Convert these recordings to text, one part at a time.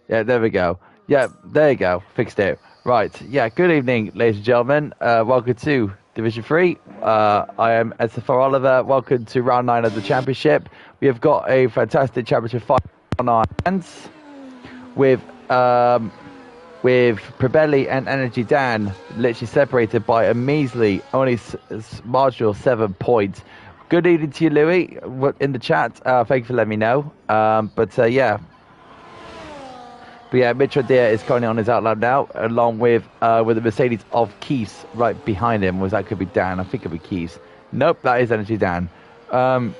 Yeah, there we go. Yeah, there you go. Fixed it. Right. Yeah, good evening, ladies and gentlemen. Welcome to Division 3. I am S17 Oliver. Welcome to round 9 of the championship. We have got a fantastic championship fight on our hands with Probelli and Energy Dan literally separated by a measly, only marginal 7 points. Good evening to you, Louis, in the chat. Thank you for letting me know. But yeah, Mitchell Deere is currently on his outlap now, along with the Mercedes of Keith right behind him. Was that could be Dan? I think it could be Keith. Nope, that is Energy Dan. Yeah.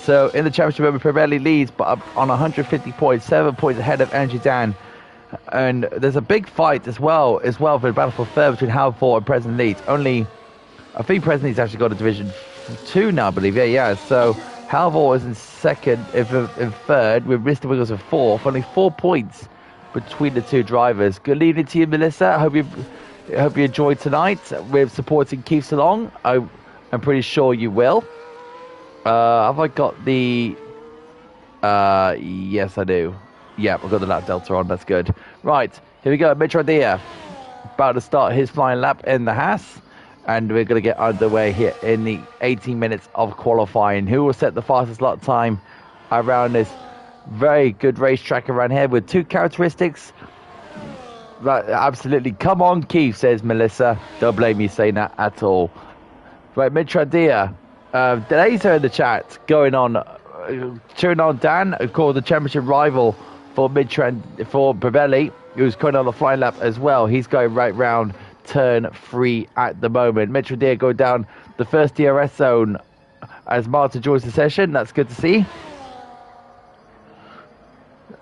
So in the championship, Pirelli leads, but up on 150 points, 7 points ahead of Energy Dan. And there's a big fight as well for the battle for third between Halvor and President Leeds. I think President Leeds actually got a Division 2 now, I believe. Yeah. So Halvor is in second, in third, with Mr. Wiggles in fourth. Only 4 points between the two drivers. Good evening to you, Melissa. I hope you enjoyed tonight with supporting Keith along. I'm pretty sure you will. Have I got the... yes, I do. Yeah, I've got the lap delta on. That's good. Right, here we go. Mitch Rodea about to start his flying lap in the Haas. And we're going to get underway here in the 18 minutes of qualifying. Who will set the fastest lap time around this very good racetrack around here with 2 characteristics? Right, absolutely. Come on, Keith, says Melissa. Don't blame me saying that at all. Right, Mitrandia. Laser in the chat going on, cheering on Dan, of course, the championship rival for Probelli, who's going on the flying lap as well. He's going right round turn 3 at the moment. Metro Deer going down the first DRS zone as Martin joins the session. That's good to see.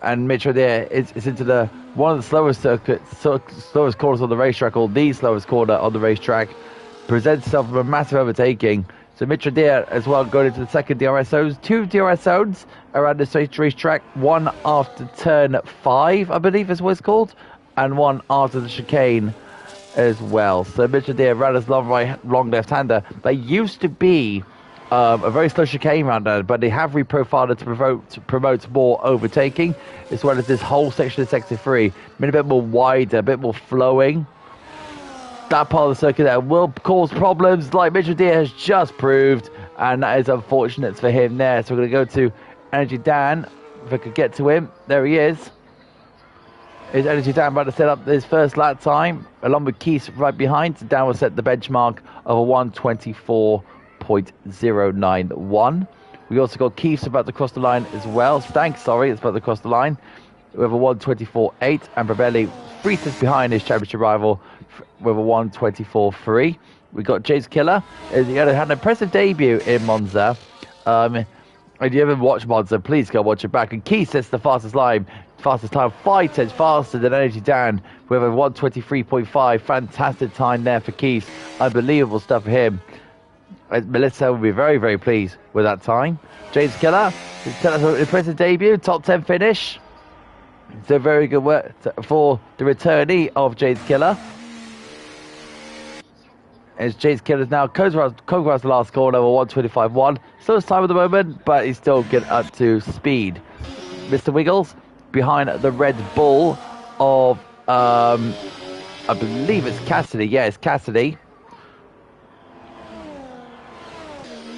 And Metro Deer is into one of the slowest slowest corners on the racetrack, or the slowest corner on the racetrack. Presents itself with a massive overtaking. So Mitra Deer as well going into the second DRS zones. 2 DRS zones around this racetrack. One after turn 5, I believe is what it's called. And one after the chicane as well. So Mitra Deer ran as long left-hander. They used to be a very slow chicane round there, but they have reprofiled it to promote more overtaking, as well as this whole section of Sector 3. Made a bit more wider, a bit more flowing. That part of the circuit there will cause problems, like Mitchell Deer has just proved, and that is unfortunate for him there. So we're going to go to Energy Dan, if I could get to him. There he is. Is Energy Dan about to set up his first lap time, along with Keith right behind. So Dan will set the benchmark of a 1:24.091. We also got Keith about to cross the line as well. Stank, sorry, it's about to cross the line. We have a 1:24.8, and Probelli 3 tenths behind his championship rival with a 1:24.3. We got James Killer. He had an impressive debut in Monza. If you haven't watched Monza, please go watch it back. And Keith sets the fastest time, 5 tenths faster than Energy Dan with a 1:23.5. Fantastic time there for Keith. Unbelievable stuff for him. Melissa will be very, very pleased with that time. James Killer, impressive debut, top 10 finish. So very good work for the returnee of James Killer. As James Killer's now goes across the last corner over 1:25.1. Slowest time at the moment, but he's still getting up to speed. Mr. Wiggles behind the Red Bull of, I believe it's Cassidy. Yeah, it's Cassidy.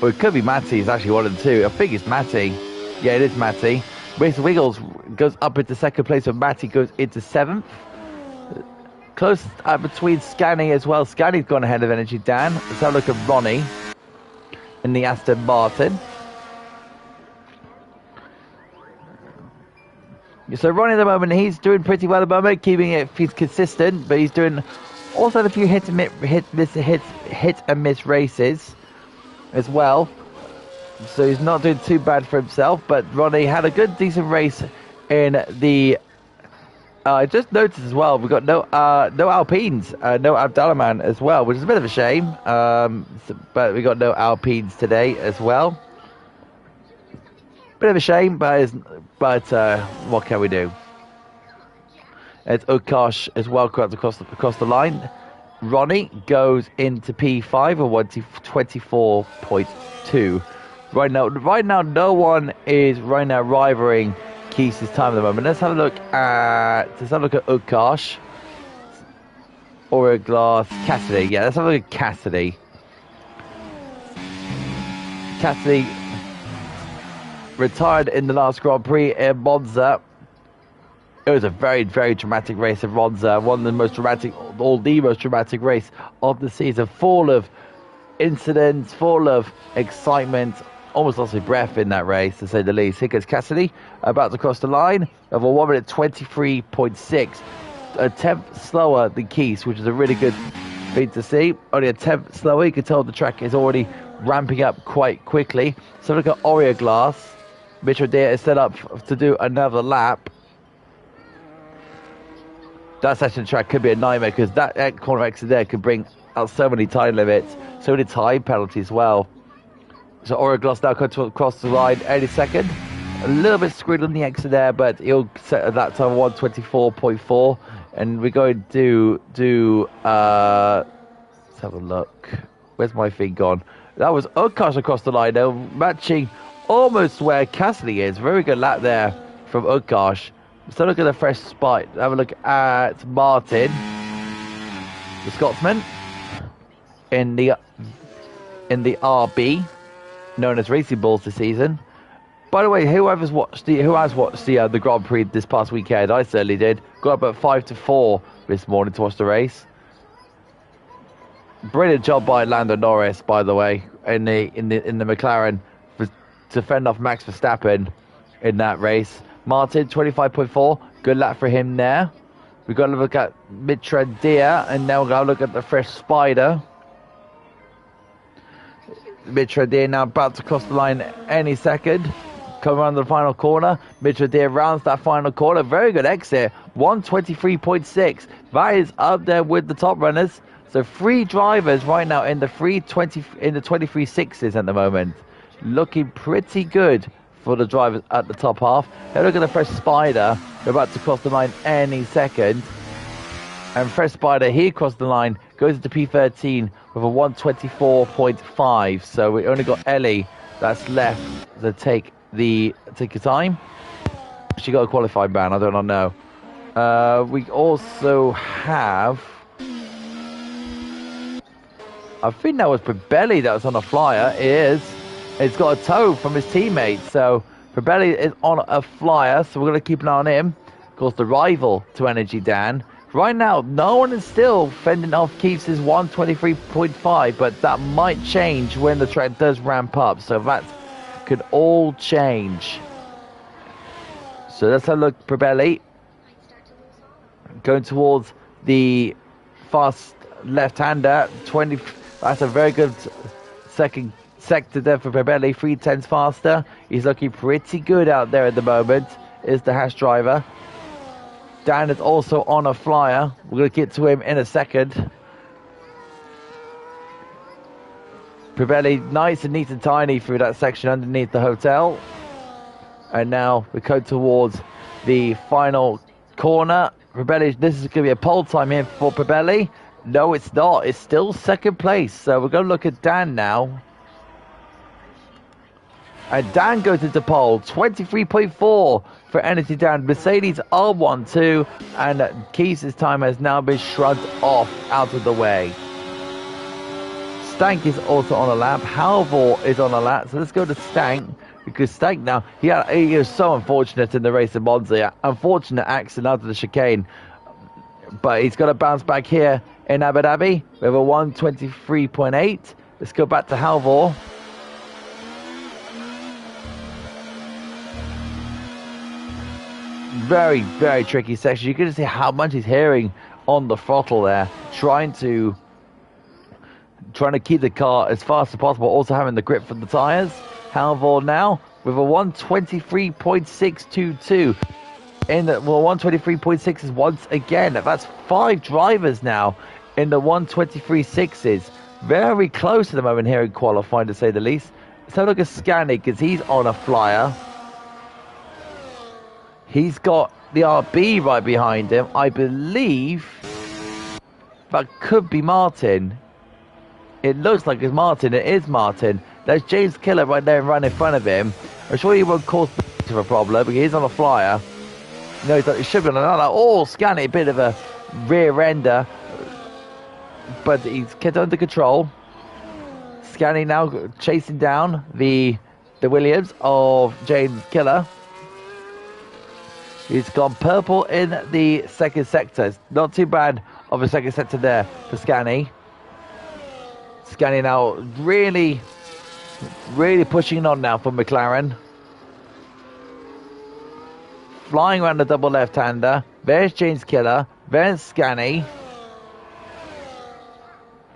Or it could be Matty. It's actually 1 and 2. I think it's Matty. Yeah, it is Matty. Mr. Wiggles goes up into second place, and Matty goes into 7th. Close between Scanny as well. Scanny's gone ahead of Energy Dan. Let's have a look at Ronnie in the Aston Martin. So Ronnie at the moment, he's doing pretty well at the moment, keeping it, he's consistent, but he's doing also had a few hit and miss races as well. So he's not doing too bad for himself, but Ronnie had a good decent race in the I just noticed as well, we've got no Alpines, no Abdallah as well, which is a bit of a shame. But we got no Alpines today as well. Bit of a shame, but what can we do? It's Ukash as well, across the line. Ronnie goes into P5 or 24.2. Right now, no one is rivaling Keith's time at the moment. Let's have a look at Ukash. Or a glass Cassidy. Yeah, let's have a look at Cassidy. Cassidy retired in the last Grand Prix in Monza. It was a very, very dramatic race in Monza. The most dramatic race of the season. Full of incidents, full of excitement. Almost lost his breath in that race, to say the least. Here goes Cassidy, about to cross the line of a 1 minute 23.6. A tenth slower than Keith, which is a really good thing to see. Only a tenth slower. You can tell the track is already ramping up quite quickly. So look at Oreo Glass. Mitchell Deere is set up to do another lap. That section of track could be a nightmare because that corner exit there could bring out so many time limits, so many time penalties as well. So Oreo Glass now going to cross the line any second. A little bit screwed on the exit there, but he'll set at that time 124.4. And we're going to do let's have a look. Where's my thing gone? That was Ukash across the line now, matching almost where Cassidy is. Very good lap there from Ukash. So look at the fresh spot. Have a look at Martin, the Scotsman, in the RB, known as Racing Bulls this season. By the way, who has watched the Grand Prix this past weekend? I certainly did. Got up at 5 to 4 this morning to watch the race. Brilliant job by Lando Norris, by the way, in the McLaren to fend off Max Verstappen in that race. Martin 25.4, good lap for him there. We've got to look at Mitra Deer, and now we're going to look at the fresh Spider. Mitra Deer now about to cross the line any second. Come around the final corner. Mitra Deer rounds that final corner. Very good exit. 123.6. That is up there with the top runners. So 3 drivers right now in the 23 sixes at the moment. Looking pretty good for the drivers at the top half. Now look at the fresh Spider. We're about to cross the line any second. And fresh Spider, he crossed the line, goes into P13 with a 124.5. So we only got Ellie that's left to take your time. She got a qualifying ban, I do not know. We also have, I think that was Probelli that was on a flyer. It is. It's got a tow from his teammate. So Probelli is on a flyer, so we're going to keep an eye on him. Of course, the rival to Energy Dan. Right now, no one is still fending off Keith's 123.5, but that might change when the track does ramp up. So that could all change. So let's have a look. Probelli going towards the fast left-hander. 20. That's a very good second sector there for Probelli. 3/10 faster. He's looking pretty good out there at the moment. Is the Haas driver. Dan is also on a flyer. We're going to get to him in a second. Probelli nice and neat and tiny through that section underneath the hotel. And now we go towards the final corner. Probelli, this is going to be a pole time here for Probelli. No, it's not. It's still second place. So we're going to look at Dan now. And Dan goes into pole. 23.4 for Energy Dan. Mercedes R12. And Keith's time has now been shrugged off out of the way. Stank is also on a lap. Halvor is on a lap. So let's go to Stank. Because Stank now, he was so unfortunate in the race in Monza. Unfortunate accident out of the chicane. But he's got to bounce back here in Abu Dhabi. We have a 123.8. Let's go back to Halvor. Very, very tricky section. You can just see how much he's hearing on the throttle there. Trying to keep the car as fast as possible. Also having the grip for the tyres. Halvor now with a 123.622. in the 123.6s once again. That's 5 drivers now in the 123.6s. Very close at the moment here in qualifying, to say the least. Let's have a look at Scani, because he's on a flyer. He's got the RB right behind him. I believe that could be Martin. It looks like it's Martin. It is Martin. There's James Killer right there right in front of him. I'm sure he won't cause a problem, but he's on a flyer. No, he should be on another. Oh, Scani, a bit of a rear ender. But he's kept under control. Scani now chasing down the Williams of James Killer. He's gone purple in the second sector. It's not too bad of a second sector there for Scani. Scani now really pushing on now for McLaren. Flying around the double left-hander. There's James Killer. There's Scani.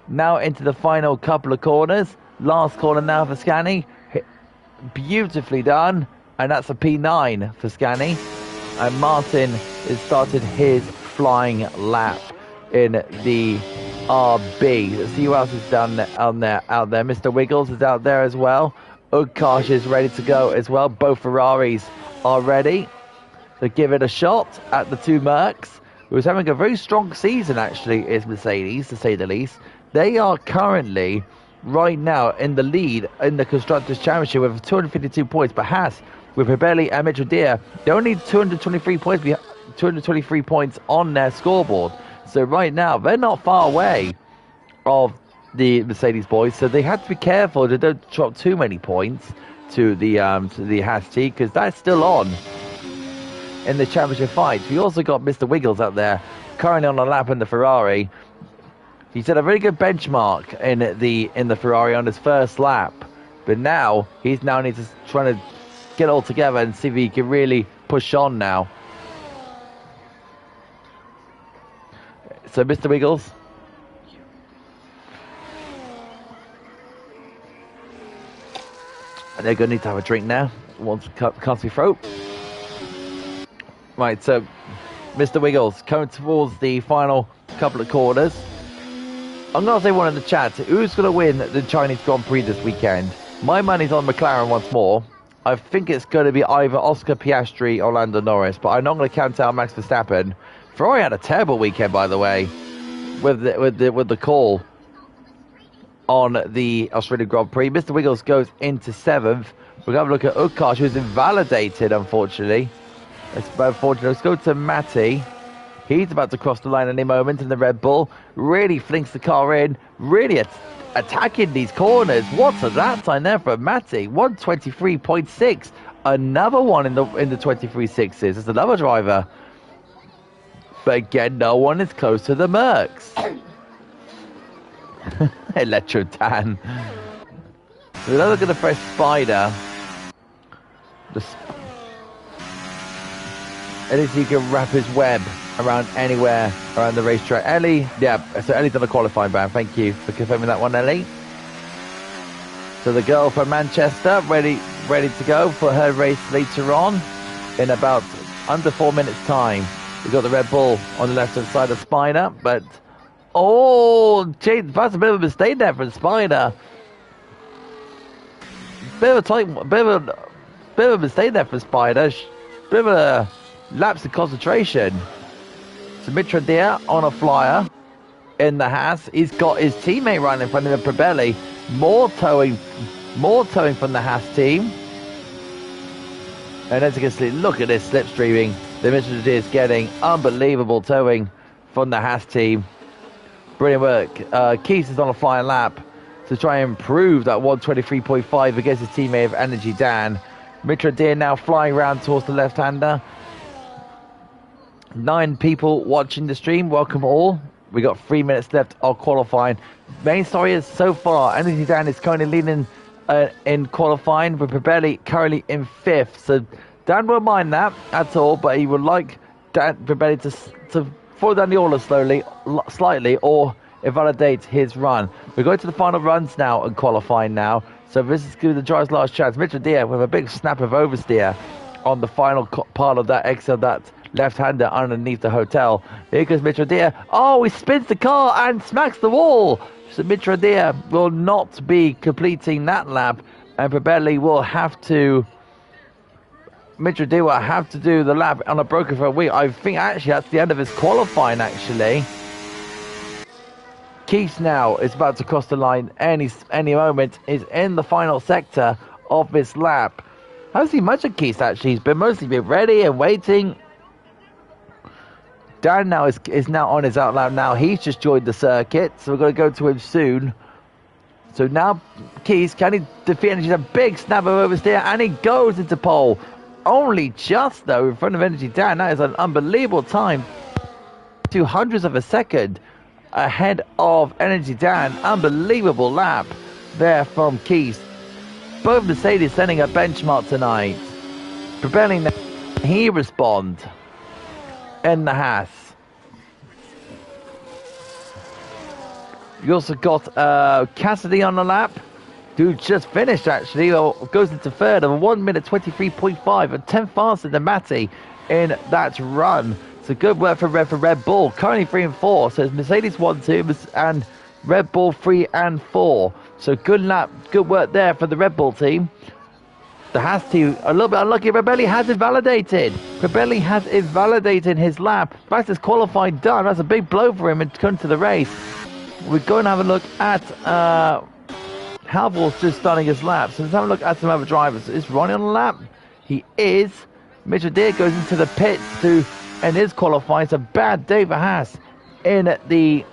Now into the final couple of corners. Last corner now for Scani. Beautifully done. And that's a P9 for Scani. And Martin has started his flying lap in the RB. Let's see who else is out there. Mr. Wiggles is out there as well. Ugkash is ready to go as well. Both Ferraris are ready to give it a shot at the two Mercs, who's having a very strong season, actually, is Mercedes, to say the least. They are currently, right now, in the lead in the Constructors' Championship with 252 points. But Haas, with Rebelli and Mitchell Deere, they only need 223 points on their scoreboard. So right now, they're not far away of the Mercedes boys. So they have to be careful they don't drop too many points to the Haas team, because that's still on in the championship fight. We also got Mr. Wiggles out there, currently on a lap in the Ferrari. He set a very good benchmark in the Ferrari on his first lap, but now he's needs to trying to get it all together and see if he can really push on now. So Mr. Wiggles, and they're going to need to have a drink now once can't be throat. Right, so Mr. Wiggles coming towards the final couple of corners. I'm going to say one in the chat. Who's going to win the Chinese Grand Prix this weekend? My money's on McLaren once more. I think it's going to be either Oscar Piastri or Lando Norris, but I'm not going to count out Max Verstappen. Ferrari had a terrible weekend, by the way, with the call on the Australian Grand Prix. Mr. Wiggles goes into 7th. We're going to have a look at Ugkash, who's invalidated, unfortunately. It's unfortunate. Let's go to Matty. He's about to cross the line any moment in the Red Bull. Really flinks the car in. Really attacking these corners. What's a lap time there for Matty? 123.6. Another one in the 23.6s. It's another driver. But again, no one is close to the Mercs. Electro Tan. We're now looking at the fresh Spider. At least he can wrap his web around anywhere around the racetrack. Ellie, yeah, so Ellie's on a qualifying ban. Thank you for confirming that one, Ellie. So the girl from Manchester, ready to go for her race later on in about under 4 minutes' time. We've got the Red Bull on the left-hand side of Spider, but that's a bit of a mistake there from Spider. Bit of a mistake there for Spider. Bit of a lapse in concentration. So Mitra Deere on a flyer in the Haas. He's got his teammate right in front of him, Probelli. More towing from the Haas team. And as you can see, look at this slipstreaming that Mitra Deere is getting. Unbelievable towing from the Haas team. Brilliant work. Keith is on a flying lap to try and improve that 123.5 against his teammate of Energy Dan. Mitra Deere now flying around towards the left-hander. 9 people watching the stream. Welcome all. We got 3 minutes left of qualifying. Main story is so far, Energy Dan is currently leading in qualifying, with Probelli currently in 5th. So Dan won't mind that at all, but he would like Probelli to fall down the order slightly, or invalidate his run. We're going to the final runs now and qualifying now. So this is the driver's last chance. Mitra Deere with a big snap of oversteer on the final part of that exit of that left-hander underneath the hotel. Here goes Mitchell Deere. Oh, he spins the car and smacks the wall. So Mitchell Deere will not be completing that lap, and Probelli will have to. Mitchell Deere will have to do the lap on a broken front wheel. I think actually that's the end of his qualifying. Actually, Keith now is about to cross the line any moment. Is in the final sector of this lap. I haven't seen much of Keith actually. He's been mostly ready and waiting. Dan now is now on his out lap now. He's just joined the circuit, so we're going to go to him soon. So now Keith, can he defeat Energy? A big snap of oversteer, and he goes into pole. Only just though in front of Energy Dan. That is an unbelievable time. 200ths of a second ahead of Energy Dan. Unbelievable lap there from Keith. Both Mercedes setting a benchmark tonight. Propelling he respond in the Haas. You also got Cassidy on the lap, who just finished actually, or goes into third of a 1 minute 23.5, a 10th faster than Matty in that run. So good work for Red Bull. Currently 3 and 4, so it's Mercedes 1, 2, and Red Bull 3 and 4. So good work there for the Red Bull team. The Haas team a little bit unlucky. Probelli has invalidated. Probelli has invalidated his lap. That's his qualifying done. That's a big blow for him in come to the race. We're going to have a look at Halvor's just starting his lap. So let's have a look at some other drivers. Is Ronnie on the lap? He is. Mitchell Deere goes into the pits to end his qualifying. It's a bad day for Haas in the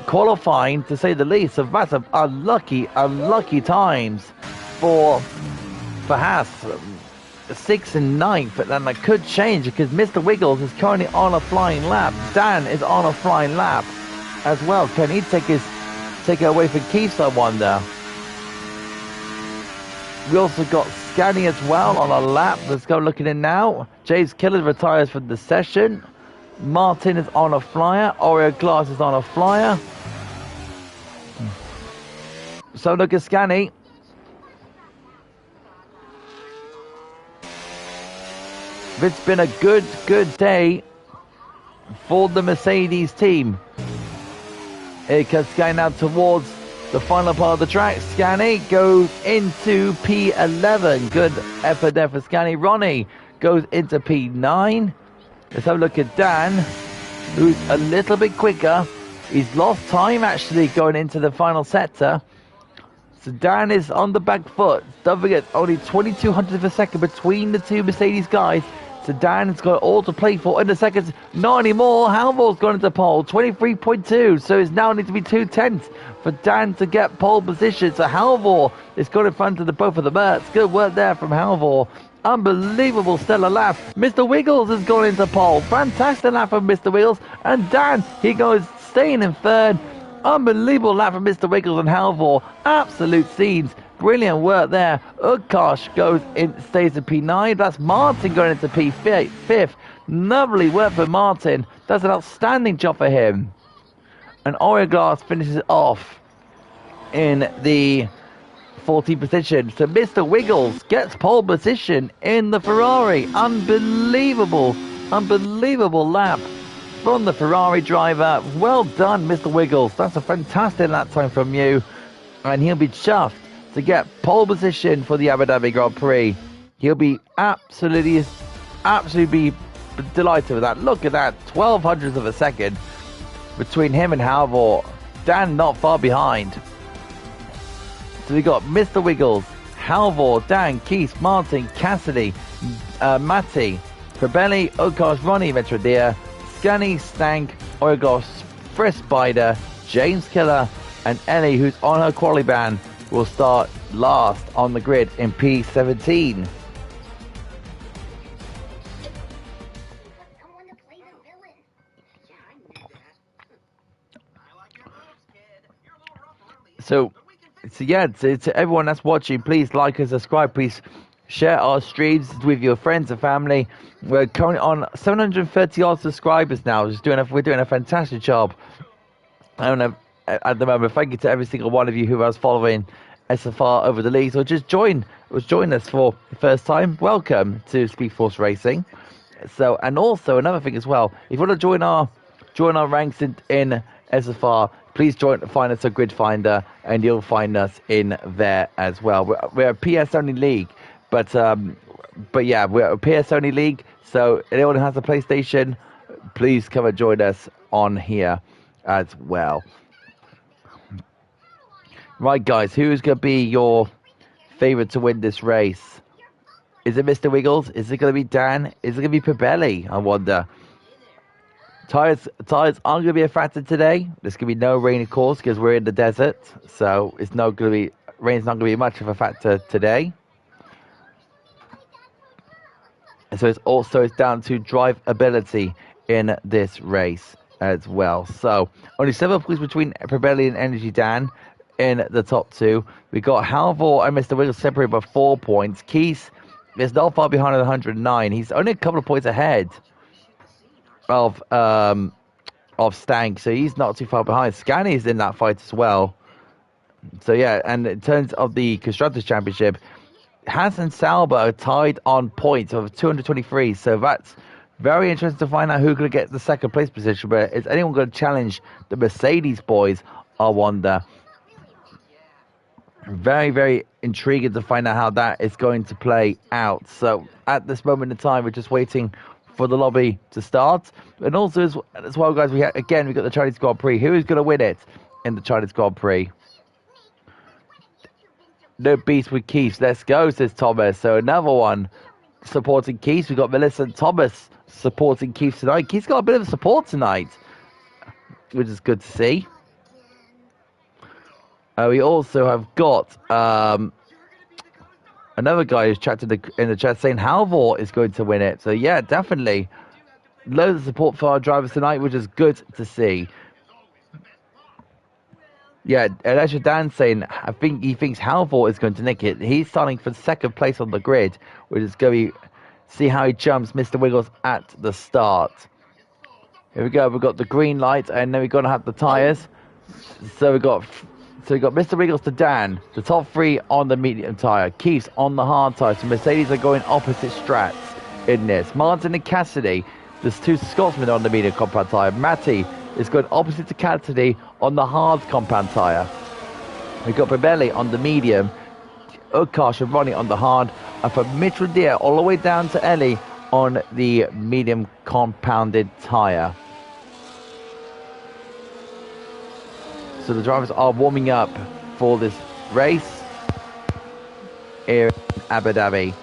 qualifying, to say the least. So that's unlucky times for Haas. 6th and 9th, and that could change because Mr. Wiggles is currently on a flying lap. Dan is on a flying lap as well. Can he take it away from Keith, I wonder? We also got Scani as well on a lap. Let's go look at it now. James Killer retires from the session. Martin is on a flyer. Oreo Glass is on a flyer. So look at Scani. It's been a good day for the Mercedes team. Here comes Scani now towards the final part of the track. Scani goes into P11. Good effort there for Scani. Ronnie goes into P9. Let's have a look at Dan, who's a little bit quicker. He's lost time actually going into the final sector. So Dan is on the back foot. Don't forget, only 2200ths of a second between the two Mercedes guys. So Dan's got all to play for in the seconds. Not anymore. Halvor's gone into pole. 23.2. So it's now need to be 2/10 for Dan to get pole position. So Halvor is got in front of both of the Mercs. Good work there from Halvor. Unbelievable stellar lap. Mr. Wiggles has gone into pole. Fantastic lap from Mr. Wiggles. And Dan, he goes staying in third. Unbelievable lap from Mr. Wiggles and Halvor. Absolute scenes. Brilliant work there. Utkarsh stays in P9. That's Martin going into P5. Lovely work for Martin. That's an outstanding job for him. And Oreo Glass finishes off in the 14th position. So Mr. Wiggles gets pole position in the Ferrari. Unbelievable lap from the Ferrari driver. Well done, Mr. Wiggles. That's a fantastic lap time from you. And he'll be chuffed to get pole position for the Abu Dhabi Grand Prix. He'll be absolutely be delighted with that. Look at that, 1200ths of a second between him and Halvor. Dan not far behind. So we got Mr. Wiggles, Halvor, Dan, Keith, Martin, Cassidy, Matty, Probelli, Utkarsh, Ronnie, Metro Deer, Scani, Stank, Orgos, Frisk Spider, James Killer, and Ellie, who's on her quali ban, will start last on the grid in P17. So yeah, to everyone that's watching, please like and subscribe. Please share our streams with your friends and family. We're currently on 730 odd subscribers now. We're doing a fantastic job. I don't know. At the moment, thank you to every single one of you who was following SFR over the leagues or just join was joining us for the first time, welcome to Speed Force Racing. So, and also another thing as well, if you want to join our ranks in SFR, please find us a Grid Finder, and you'll find us in there as well. We're a PS only league, but yeah, we're a PS only league. So anyone who has a PlayStation, please come and join us on here as well. Right, guys, who's going to be your favorite to win this race? Is it Mr. Wiggles? Is it going to be Dan? Is it going to be Pabelli? I wonder. Tires aren't going to be a factor today. There's going to be no rain, of course, because we're in the desert. So rain's not going to be much of a factor today. And so it's down to drive ability in this race as well. So only 7 points between Pabelli and Energy Dan in the top two. We got Halvor and Mr. Wiggles separated by 4 points. Keith is not far behind at 109. He's only a couple of points ahead of Stank, so he's not too far behind. Scanny's in that fight as well. So yeah, and in terms of the Constructors' Championship, Hans and Sauber are tied on points of 223. So that's very interesting to find out who's going to get the second place position. But is anyone going to challenge the Mercedes boys? I wonder. Very, very intriguing to find out how that is going to play out. So at this moment in time, we're just waiting for the lobby to start. And also as well, guys, we got the Chinese Grand Prix. Who is going to win it in the Chinese Grand Prix? No beast with Keith. Let's go, says Thomas. So another one supporting Keith. We've got Melissa and Thomas supporting Keith tonight. Keith's got a bit of support tonight, which is good to see. We also have got another guy who's chatted in the chat saying Halvor is going to win it. So yeah, definitely loads of support for our drivers tonight, which is good to see. Yeah, Elisha Dan saying I think he thinks Halvor is going to nick it. He's starting for second place on the grid, which is going to see how he jumps Mr. Wiggles at the start. Here we go. We've got the green light, and then we're going to have the tyres. So we've got Mr. Wiggles to Dan, the top three on the medium tyre. Keith's on the hard tyre. So Mercedes are going opposite strats in this. Martin and Cassidy, there's two Scotsmen on the medium compound tyre. Matty is going opposite to Cassidy on the hard compound tyre. We've got Pabelli on the medium. Ukash and Ronnie on the hard. And for Mitch Radier all the way down to Ellie on the medium compounded tyre. So the drivers are warming up for this race here in Abu Dhabi.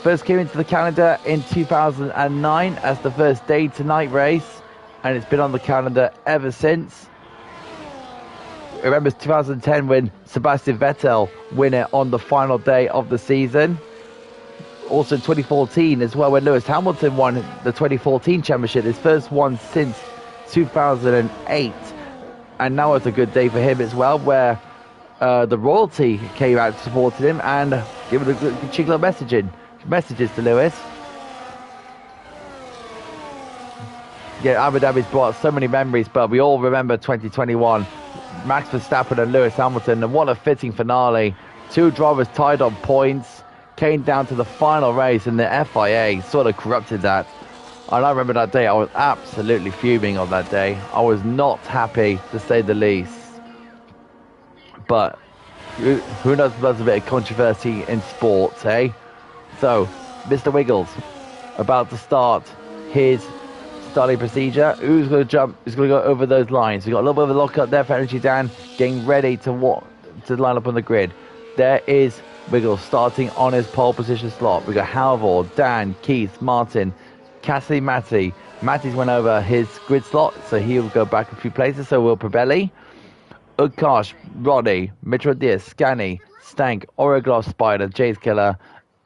First came into the calendar in 2009 as the first day to night race, and it's been on the calendar ever since. Remember 2010 when Sebastian Vettel won it on the final day of the season. Also 2014 as well when Lewis Hamilton won the 2014 championship, his first one since 2008, and now it's a good day for him as well, where the royalty came out supported him and giving a good cheeky little messages to Lewis. Yeah, Abu Dhabi's brought so many memories, but we all remember 2021, Max Verstappen and Lewis Hamilton, and what a fitting finale. Two drivers tied on points, came down to the final race, and the FIA sort of corrupted that. And I remember that day, I was absolutely fuming on that day. I was not happy, to say the least. But who knows if there's a bit of controversy in sports, eh? So, Mr. Wiggles, about to start his starting procedure. Who's going to jump? Who's going to go over those lines? We've got a little bit of a lock up there for Energy Dan, getting ready to line up on the grid. There is Wiggles starting on his pole position slot. We've got Halvor, Dan, Keith, Martin, Cassidy, Matty. Matty's went over his grid slot, so he'll go back a few places. So will Pabelli, Ukash, Roddy, Mitra Diaz, Scanny, Stank, Orogloss, Spider, Jade's Killer,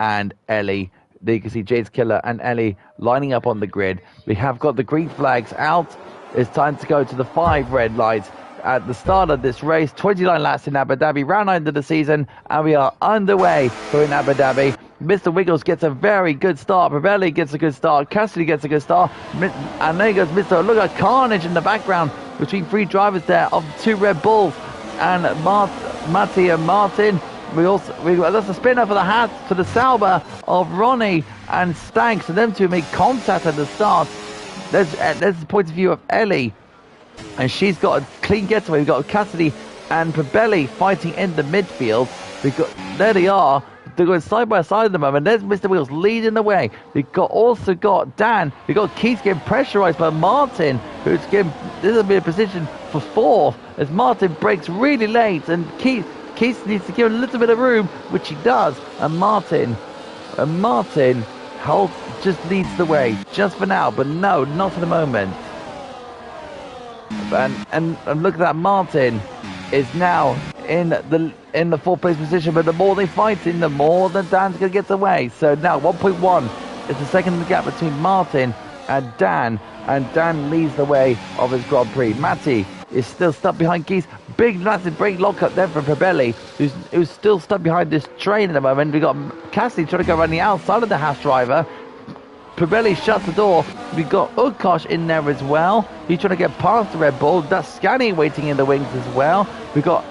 and Ellie. There you can see Jade's Killer and Ellie lining up on the grid. We have got the green flags out. It's time to go to the 5 red lights at the start of this race. 29 laps in Abu Dhabi, round 9 of the season, and we are underway here in Abu Dhabi. Mr. Wiggles gets a very good start. Pabelli gets a good start. Cassidy gets a good start. And there goes Mr. Look at carnage in the background between 3 drivers there of 2 Red Bulls. And Matty and Martin. That's a spinner for the hat for the Sauber of Ronnie and Stank. So them two make contact at the start. There's the point of view of Ellie, and she's got a clean getaway. We've got Cassidy and Pabelli fighting in the midfield. There they are. They're going side by side at the moment. There's Mr. Wheels leading the way. We've also got Dan. We've got Keith getting pressurised by Martin, who's getting, this will be a position for fourth as Martin breaks really late, and Keith needs to give a little bit of room, which he does. And Martin just leads the way just for now, but no, not for the moment. And look at that, Martin is now in the fourth place position, but the more they fight in, the more that Dan's going to get away. So now 1.1 is the second in the gap between Martin and Dan leads the way of his Grand Prix. Matty is still stuck behind Keith. Big massive brake lockup there for Pabelli, who's still stuck behind this train at the moment. We've got Cassidy trying to go around the outside of the Haas driver. Pabelli shuts the door. We've got Utkarsh in there as well. He's trying to get past the Red Bull. That's Scani waiting in the wings as well. We've got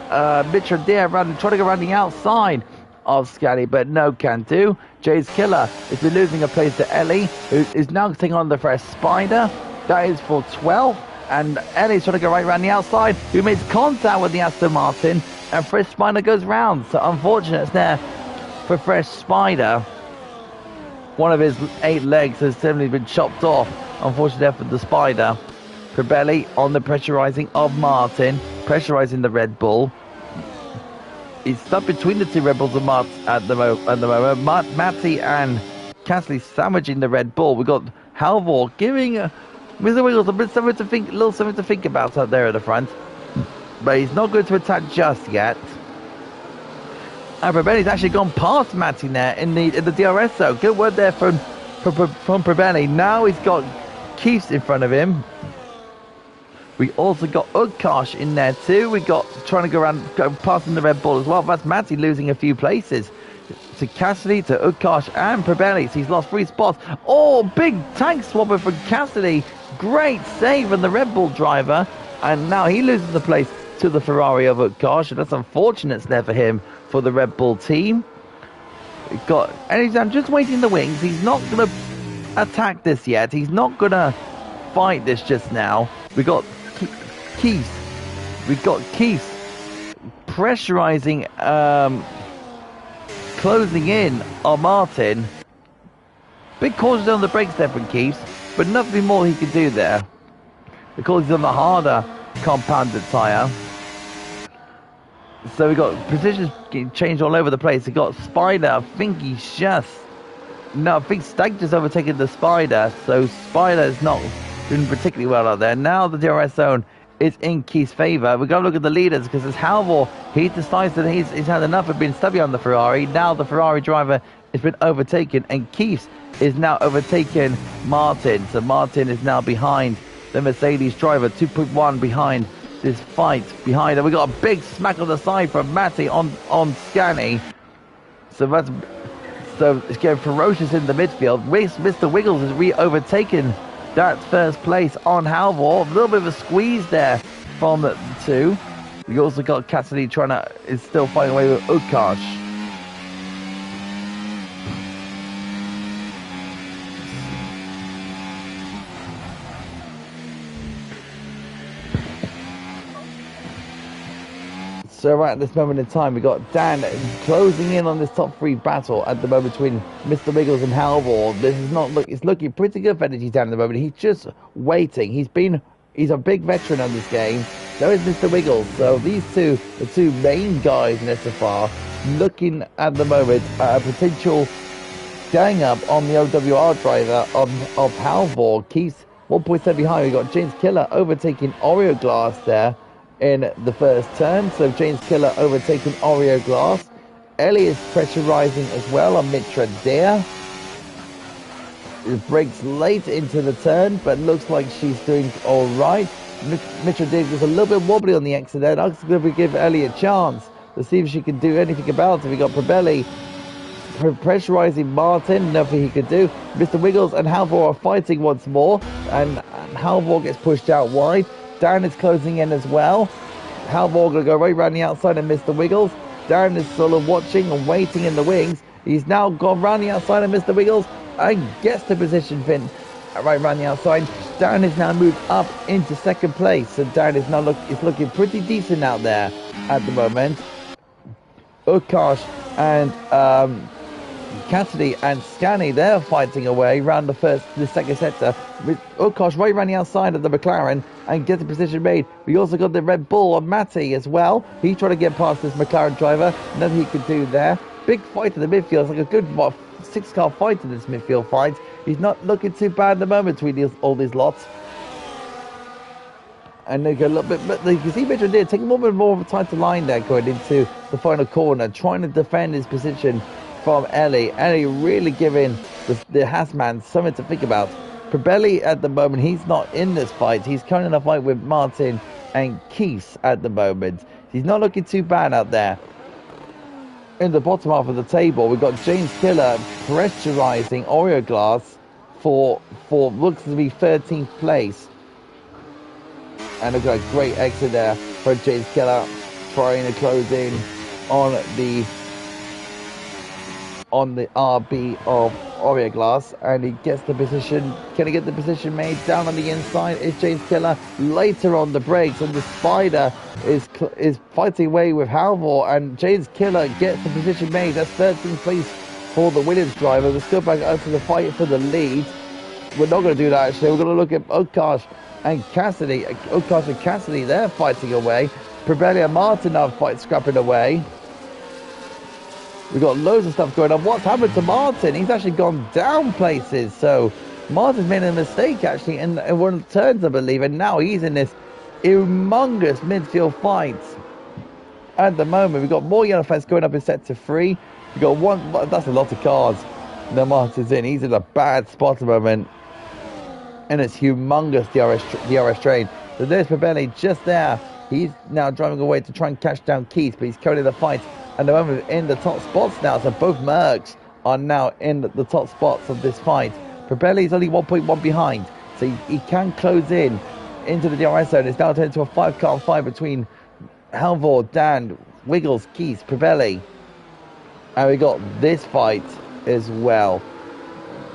Mitra there trying to go around the outside of Scani, but no can do. Jay's Killer has been losing a place to Ellie, who is now taking on the Fresh Spider. That is for 12. And Ellie's trying to go right around the outside, who makes contact with the Aston Martin, and Fresh Spider goes round. So unfortunate there for Fresh Spider. One of his 8 legs has certainly been chopped off. Unfortunately there for the Spider. Pabelli on the pressurising of Martin, pressurising the Red Bull. He's stuck between the two Red Bulls and Mart at the moment. Matty and Cassidy sandwiching the Red Bull. We've got Halvor giving Mr. Wiggles a bit something to think about out there at the front. But he's not going to attack just yet. And Pabelli's actually gone past Matty there in the DRS zone. Good word there from Pabelli. Now he's got Keith in front of him. We also got Utkarsh in there too. We got trying to go passing the Red Bull as well. That's Matty losing a few places to Cassidy, to Utkarsh and Pabelli. So he's lost 3 spots. Oh, big tank swapper from Cassidy. Great save from the Red Bull driver. And now he loses the place to the Ferrari of Utkarsh. And that's unfortunate there for him, for the Red Bull team. I'm just waiting in the wings. He's not going to attack this yet. He's not going to fight this just now. We got Keith pressurizing, closing in on Martin. Big caution on the brakes there from Keith, but nothing more he could do there because he's on the harder compounded tyre. So we got positions getting changed all over the place. We got Spider. I think I think Stag just overtaken the Spider. So Spider is not doing particularly well out there. Now the DRS zone is in Keith's favour. We're going to look at the leaders because as Halvor, he decides that he's had enough of being stubby on the Ferrari. Now the Ferrari driver has been overtaken, and Keith is now overtaken Martin. So Martin is now behind the Mercedes driver, 2.1 behind this fight behind. And we got a big smack on the side from Matty on Scani. So it's getting ferocious in the midfield. Mr. Wiggles has overtaken that first place on Halvor. A little bit of a squeeze there from the two. We also got Cassidy is still fighting away with Utkarsh. So right at this moment in time, we got Dan closing in on this top 3 battle at the moment between Mr. Wiggles and Halvor. It's looking pretty good for Energy Dan at the moment. He's just waiting. He's a big veteran on this game. So is Mr. Wiggles. So these two, the 2 main guys in SFR, looking at the moment at a potential gang up on the OWR driver of Halvor. Keith's 1.7 behind. We got James Killer overtaking Oreo Glass there in the first turn. So James Killer overtaking Oreo Glass. Ellie is pressurizing as well on Mitra Dare. It breaks late into the turn, but looks like she's doing all right. Mitra Dare is a little bit wobbly on the exit there. I'm going to give Ellie a chance to see if she can do anything about it. We got Pabelli pressurizing Martin, nothing he could do. Mr. Wiggles and Halvor are fighting once more, and Halvor gets pushed out wide. Dan is closing in as well. Halvor going to go right around the outside of Mr. Wiggles. Dan is sort of watching and waiting in the wings. He's now gone round the outside of Mr. Wiggles and gets the position fin right around the outside. Dan has now moved up into second place. So Dan is now looking pretty decent out there at the moment. Ukash and Cassidy and Scani, they're fighting away around the second sector with Ukash right around the outside of the McLaren and get the position made. We also got the Red Bull on Matty as well. He's trying to get past this McLaren driver. Nothing he could do there. Big fight in the midfield. It's like a good 6-car fight in this midfield fight. He's not looking too bad at the moment between all these lots. And they go a little bit, but you can see Mitchell did take a little bit more of a tighter line there going into the final corner, trying to defend his position from Ellie. Ellie really giving the Haasman something to think about. Probelli at the moment, he's not in this fight. He's currently in a fight with Martin and Keith at the moment. He's not looking too bad out there. In the bottom half of the table, we've got James Killer pressurizing Oreo Glass for looks to be 13th place. And look at a great exit there for James Keller, trying to close in on the RB of Oreo Glass, and he gets the position. Can he get the position made down on the inside? Is James Keller later on the brakes, and the Spider is fighting away with Halvor, and James Keller gets the position made. That's 13th place for the Williams driver. Let's go back up to the fight for the lead. We're not going to do that actually. We're going to look at Okash and Cassidy. Okash and Cassidy, they're fighting away. Probelli and Martin are scrapping away. We've got loads of stuff going on. What's happened to Martin? He's actually gone down places. So Martin's made a mistake actually in one of the turns, I believe, and now he's in this humongous midfield fight. At the moment, we've got more yellow flags going up in sector 3. We've got one, that's a lot of cars. Now Martin's in. He's in a bad spot at the moment. And it's humongous DRS train. So there's Probelli just there. He's now driving away to try and catch down Keith, but he's currently in the fight. And the moment in the top spots now, so both Mercs are now in the top spots of this fight. Probelli's only 1.1 behind, so he can close in into the DRS zone. It's now turned into a 5-car fight between Halvor, Dan, Wiggles, Keith, Probelli. And we got this fight as well.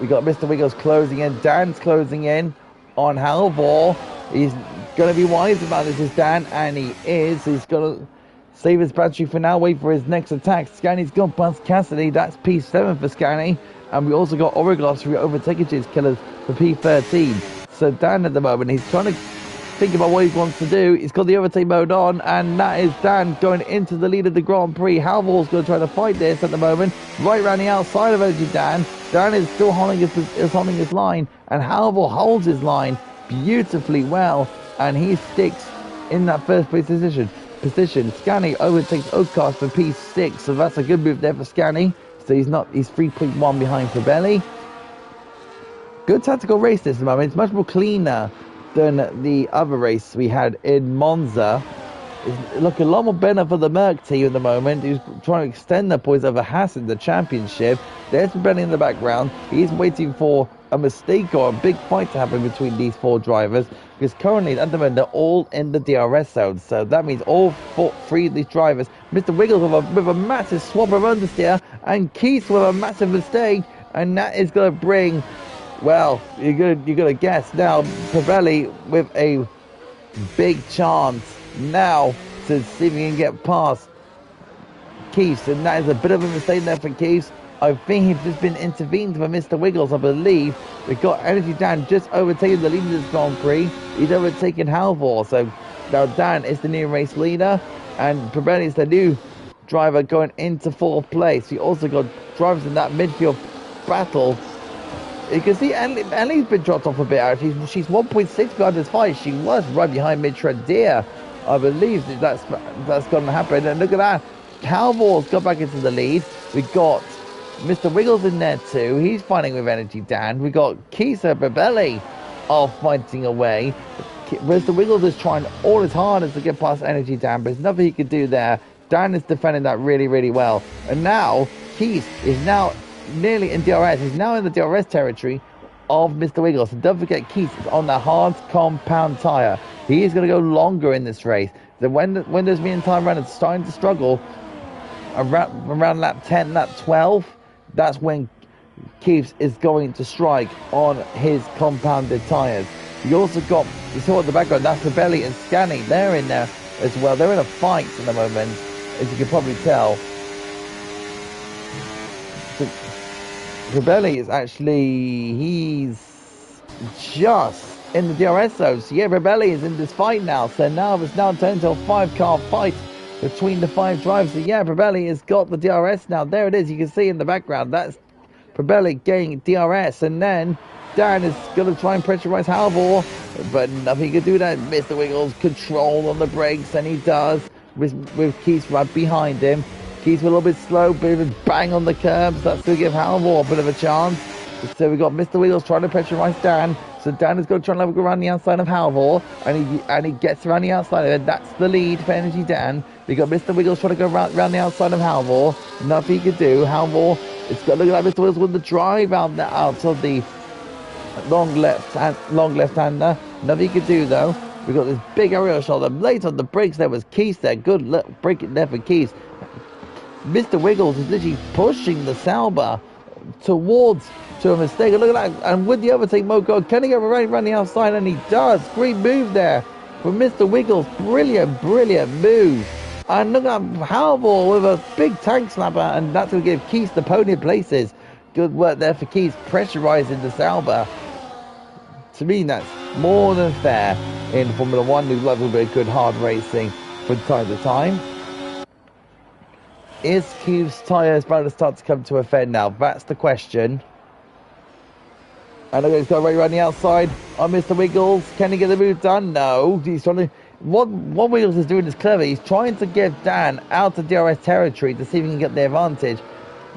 We got Mr. Wiggles closing in. Dan's closing in on Halvor. He's going to be wise about this, is Dan, and he is. He's going to save his battery for now, wait for his next attack. Scani's gone past Cassidy. That's P7 for Scani. And we also got Origloss for overtaking his killers for P13. So Dan at the moment, he's trying to think about what he wants to do. He's got the overtake mode on, and that is Dan going into the lead of the Grand Prix. Halvor's going to try to fight this at the moment, right around the outside of Energy Dan. Dan is still holding his line, and Halvor holds his line beautifully well, and he sticks in that first place position. Scani overtakes Okash for P6, so that's a good move there for Scani. So he's 3.1 behind Probelli. Good tactical race this moment. It's much more cleaner than the other race we had in Monza. It's looking a lot more better for the Merc team at the moment. He's trying to extend their points over Haas in the championship. There's Probelli in the background. He's waiting for a mistake or a big fight to happen between these 4 drivers, because currently at the moment they're all in the DRS zone. So that means all 3 of these drivers, Mr. Wiggles with a massive swap of understeer, and Keith with a massive mistake, and that is going to bring, well, you're gonna guess now, Probelli with a big chance now to see if he can get past Keith, and that is a bit of a mistake there for Keith. I think he's just been intervened by Mr. Wiggles, I believe. We've got Energy Dan just overtaking the lead of this Grand Prix. He's overtaken Halvor, so now Dan is the new race leader, and Probelli is the new driver going into 4th place. We also got drivers in that midfield battle. You can see Ellie's been dropped off a bit out. She's 1.6 behind this fight. She was right behind Mitra Deer. I believe that's going to happen. And look at that. Halvor's got back into the lead. We got Mr. Wiggles in there too. He's fighting with Energy Dan. We got Kisa Probelli all fighting away. Mr. Wiggles is trying all his hardest to get past Energy Dan, but there's nothing he can do there. Dan is defending that really, really well. And now Keith is now nearly in DRS. He's now in the DRS territory of Mr. Wiggles. And don't forget, Keith is on the hard compound tire. He is going to go longer in this race. So when there's been time around, it's starting to struggle around lap 10, lap 12. That's when Keith is going to strike on his compounded tyres. You also got, you saw in the background, that's Rebelli and Scani. They're in there as well. They're in a fight at the moment, as you can probably tell. So, Rebelli is actually, he's just in the DRS zone. So yeah, Rebelli is in this fight now. So now it's now turned into a 5-car fight between the 5 drivers. So yeah, Rebelli has got the DRS now. There it is. You can see in the background. That's Rebelli getting DRS. And then Dan is going to try and pressurize Halvor, but nothing he can do that. Mr. Wiggles control on the brakes, and he does with Keith right behind him. Keith's a little bit slow, but bang on the curbs. That's going to give Halvor a bit of a chance. So we got Mr. Wiggles trying to pressurize Dan. So Dan is going to try and go around the outside of Halvor, and he gets around the outside of it. That's the lead for Energy Dan. We got Mr. Wiggles trying to go around the outside of Halvor. Nothing he can do. Halvor, it's going to look like Mr. Wiggles with the drive out of the long left-hander. Nothing he can do though. We got this big aerial shot. Late on the brakes there was Keith there. Good look, break it there for Keith. Mr. Wiggles is literally pushing the Sauber towards to a mistake. Look at that. And with the overtake mode, can he go around the outside? And he does. Great move there from Mr. Wiggles. Brilliant move. And look at Halvor with a big tank slapper, and that's going to give Keith the podium places. Good work there for Keith, pressurizing the Sauber. To me, that's more than fair in Formula 1. We love a bit of good hard racing from time to time. Is Keith's tyres about to start to come to a fend now? That's the question. And he's going right around the outside on Mr. Wiggles. Can he get the move done? No. He's trying to. What Wiggles is doing is clever. He's trying to give Dan out of DRS territory to see if he can get the advantage.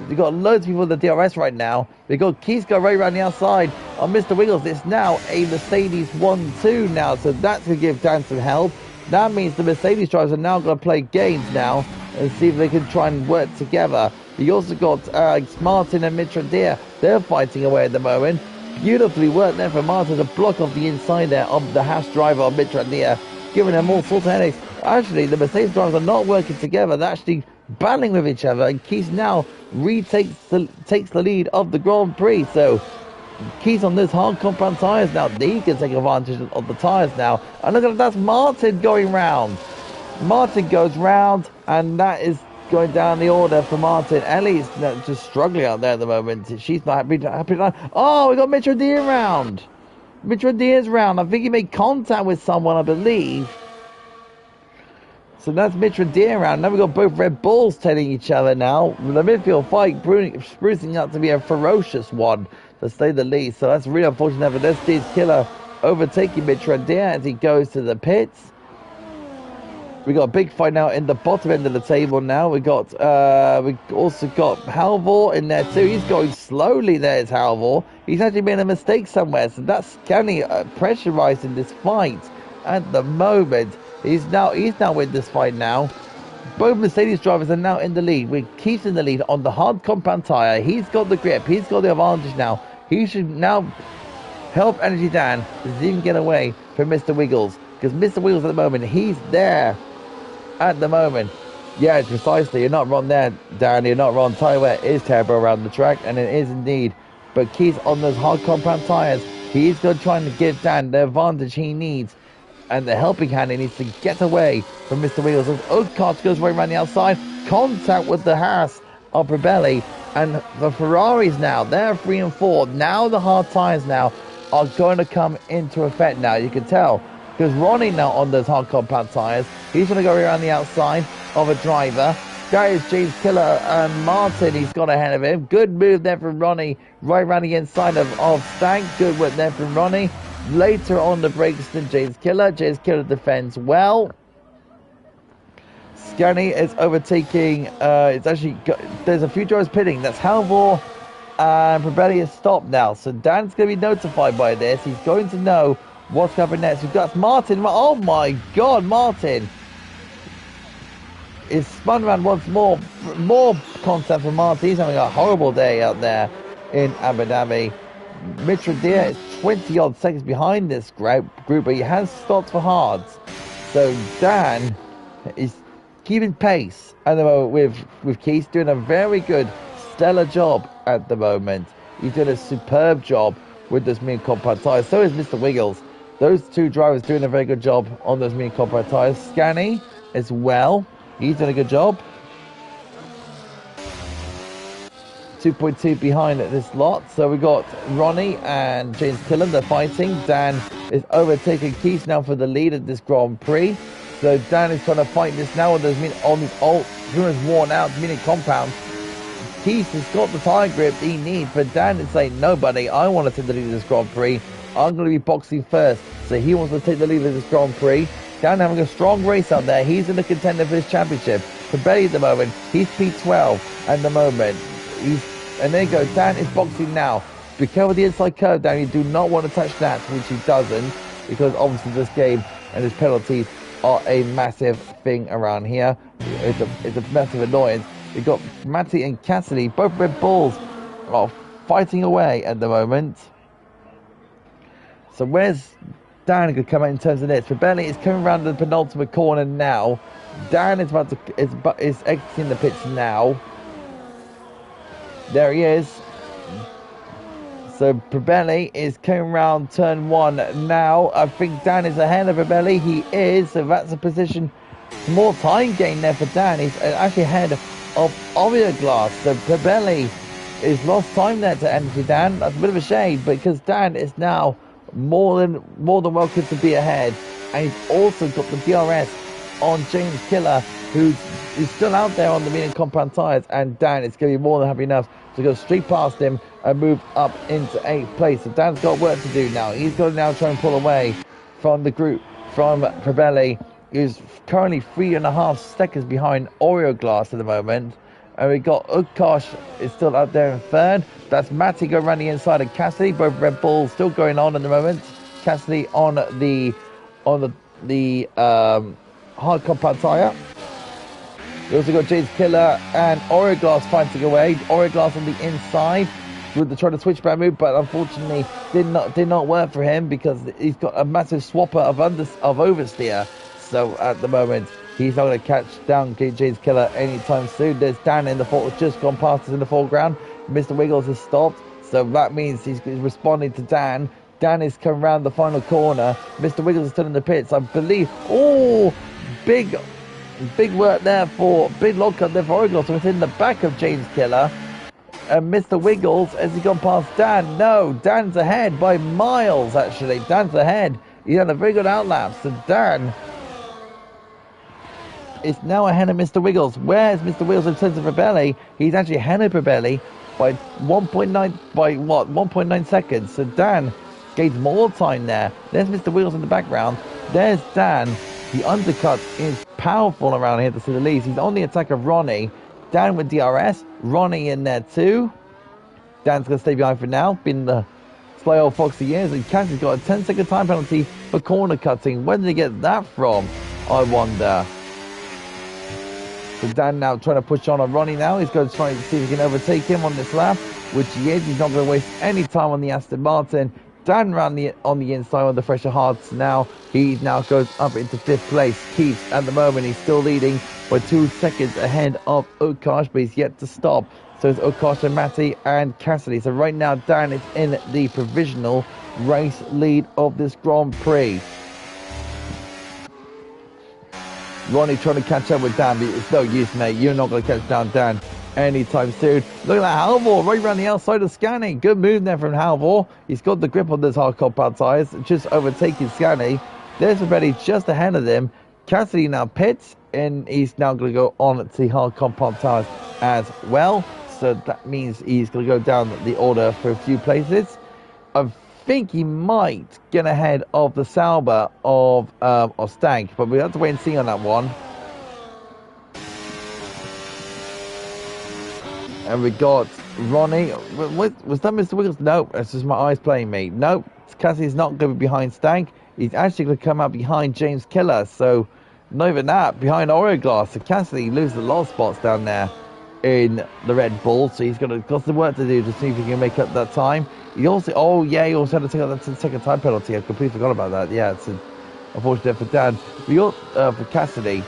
We've got loads of people in the DRS right now. We've got Keith go right around the outside on Mr. Wiggles. It's now a Mercedes 1-2 now, so that's going to give Dan some help. That means the Mercedes drivers are now going to play games now and see if they can try and work together. You also got Martin and Mitra Deer. They're fighting away at the moment. Beautifully worked there for Martin to block off the inside there of the Haas driver of Mitra Deer, giving them all sorts of headaches. Actually, the Mercedes drivers are not working together. They're actually battling with each other, and Keith now takes the lead of the Grand Prix. So Keith on this hard compound tyres now. He can take advantage of the tyres now. And look at that, that's Martin going round. Martin goes round, and that is going down the order for Martin. Ellie's just struggling out there at the moment. She's not happy. Oh, we got Mitra Deer round. Mitra Deer's round. I think he made contact with someone, I believe. So that's Mitra Deer round. Now we've got both Red Bulls telling each other now. The midfield fight sprucing up to be a ferocious one, to say the least. So that's really unfortunate for this Steve's Killer overtaking Mitra Deer as he goes to the pits. We got a big fight now in the bottom end of the table now. We also got Halvor in there too. He's going slowly. There's Halvor. He's actually made a mistake somewhere. So that's Scani pressurizing this fight at the moment. He's now in this fight now. Both Mercedes drivers are now in the lead. With Keith in the lead on the hard compound tyre. He's got the grip. He's got the advantage now. He should now help Energy Dan to even get away from Mr. Wiggles. Because Mr. Wiggles at the moment, he's there at the moment. Yeah, precisely. You're not wrong there, Dan. You're not wrong. Tyre wear is terrible around the track, and it is indeed. But Keith on those hard compound tyres, he's going to try and give Dan the advantage he needs. And the helping hand, he needs to get away from Mr. Wiggles. Oakart goes right around the outside. Contact with the Haas of Rebelli. And the Ferraris now, they're 3 and 4. Now the hard tyres now are going to come into effect now. You can tell. Because Ronnie now on those hard compound tyres. He's going to go around the outside of a driver. That is James Killer and Martin. He's got ahead of him. Good move there from Ronnie. Right around the inside of Stank. Good work there from Ronnie. Later on the brakes than James Killer. James Killer defends well. Scani is overtaking. It's actually there's a few drivers pitting. That's Halvor and Probelli is stopped now. So Dan's going to be notified by this. He's going to know what's happening next. We've got Martin. Oh my God, Martin is spun around once more. More contact for Martin. He's having a horrible day out there in Abu Dhabi. Mitra Deer is 20 odd seconds behind this group, but he has stopped for hards. So Dan He's keeping pace at the moment with Keith, doing a very good, stellar job at the moment. He's doing a superb job with those medium compact tyres. So is Mr. Wiggles. Those two drivers doing a very good job on those medium compact tyres. Scanny as well. He's doing a good job. 2.2 behind this lot. So we got Ronnie and James Killen. They're fighting. Dan is overtaking Keith now for the lead at this Grand Prix. So Dan is trying to fight this now on these old, worn out mini compounds. Keith has got the tyre grip he needs, but Dan is saying, no, buddy, I want to take the lead of this Grand Prix. I'm going to be boxing first. So he wants to take the lead of this Grand Prix. Dan having a strong race out there. He's in the contender for this championship. Prebelli at the moment, he's P12 at the moment. And there you go, Dan is boxing now. Be careful the inside curve, Dan. You do not want to touch that, which he doesn't, because obviously this game and his penalties are a massive thing around here. It's a massive annoyance. We've got Matty and Cassidy, both Red Bulls, are fighting away at the moment. So where's Dan going to come out in terms of this? Prebelli is coming around the penultimate corner now. Dan is is exiting the pits now. There he is. So Prebelli is coming around turn 1 now. I think Dan is ahead of Prebelli. He is. So that's a position. More time gain there for Dan. He's actually ahead of Glass. So Prebelli is lost time there to Energy Dan. That's a bit of a shame, because Dan is now more than welcome to be ahead. And he's also got the DRS on James Killer, who's still out there on the medium compound tyres, and Dan is going to be more than happy enough to go straight past him and move up into 8th place. So Dan's got work to do now. He's got to now try and pull away from the group, from Prebelli, who's currently 3.5 seconds behind Glass at the moment. And we got Utkarsh is still out there in 3rd. That's Matty going around the inside of Cassidy. Both Red Bulls still going on at the moment. Cassidy on the hard compound tyre. We also got James Killer and Glass fighting away. Glass on the inside with the trying to switchback move, but unfortunately did not work for him, because he's got a massive swapper of oversteer. So at the moment he's not going to catch down James Killer anytime soon. There's Dan in the just gone past us in the foreground. Mr. Wiggles has stopped, so that means he's responding to Dan. Dan is coming around the final corner. Mr. Wiggles is still in the pits, I believe. Oh, big work there for big log cut there for Glass. So it's in the back of James Killer. And Mr. Wiggles, has he gone past Dan? No, Dan's ahead by miles, actually. Dan's ahead. He had a very good outlap. So Dan is now ahead of Mr. Wiggles. Where's Mr. Wiggles in terms of Prebelli? He's actually ahead of Prebelli by 1.9 seconds. So Dan gains more time there. There's Mr. Wiggles in the background. There's Dan. The undercut is powerful around here, to say the least. He's on the attack of Ronnie. Dan with DRS. Ronnie in there too. Dan's going to stay behind for now. Been the sly old fox he is. And Cassie's got a 10-second time penalty for corner cutting. Where did he get that from, I wonder? So Dan now trying to push on Ronnie now. He's going to try and see if he can overtake him on this lap, which he is. He's not going to waste any time on the Aston Martin. Dan ran on the inside on the fresher hards now. He now goes up into 5th place. Keith, at the moment, he's still leading by 2 seconds ahead of Utkarsh, but he's yet to stop. So it's Utkarsh and Matty and Cassidy. So right now, Dan is in the provisional race lead of this Grand Prix. Ronnie trying to catch up with Dan, but it's no use, mate. You're not going to catch down Dan anytime soon. Look at that Halvor right around the outside of Scanny. Good move there from Halvor. He's got the grip on those hard compound tyres, just overtaking Scanny. There's already just ahead of them. Cassidy now pits, and he's now going to go on to the hard compound tyres as well. So that means he's going to go down the order for a few places. I think he might get ahead of the Sauber of Stank, but we have to wait and see on that one. And we got Ronnie. Was that Mr. Wiggles? Nope, that's just my eyes playing me. Nope, Cassie's not going to be behind Stank. He's actually going to come out behind James Killer. So, not even that, behind Glass. So Cassidy loses a lot of spots down there in the Red Bull. So he's got some work to do to see if he can make up that time. He also, he also had to take out that second time penalty. I completely forgot about that. Yeah, it's unfortunate for Dan. We got for Cassidy.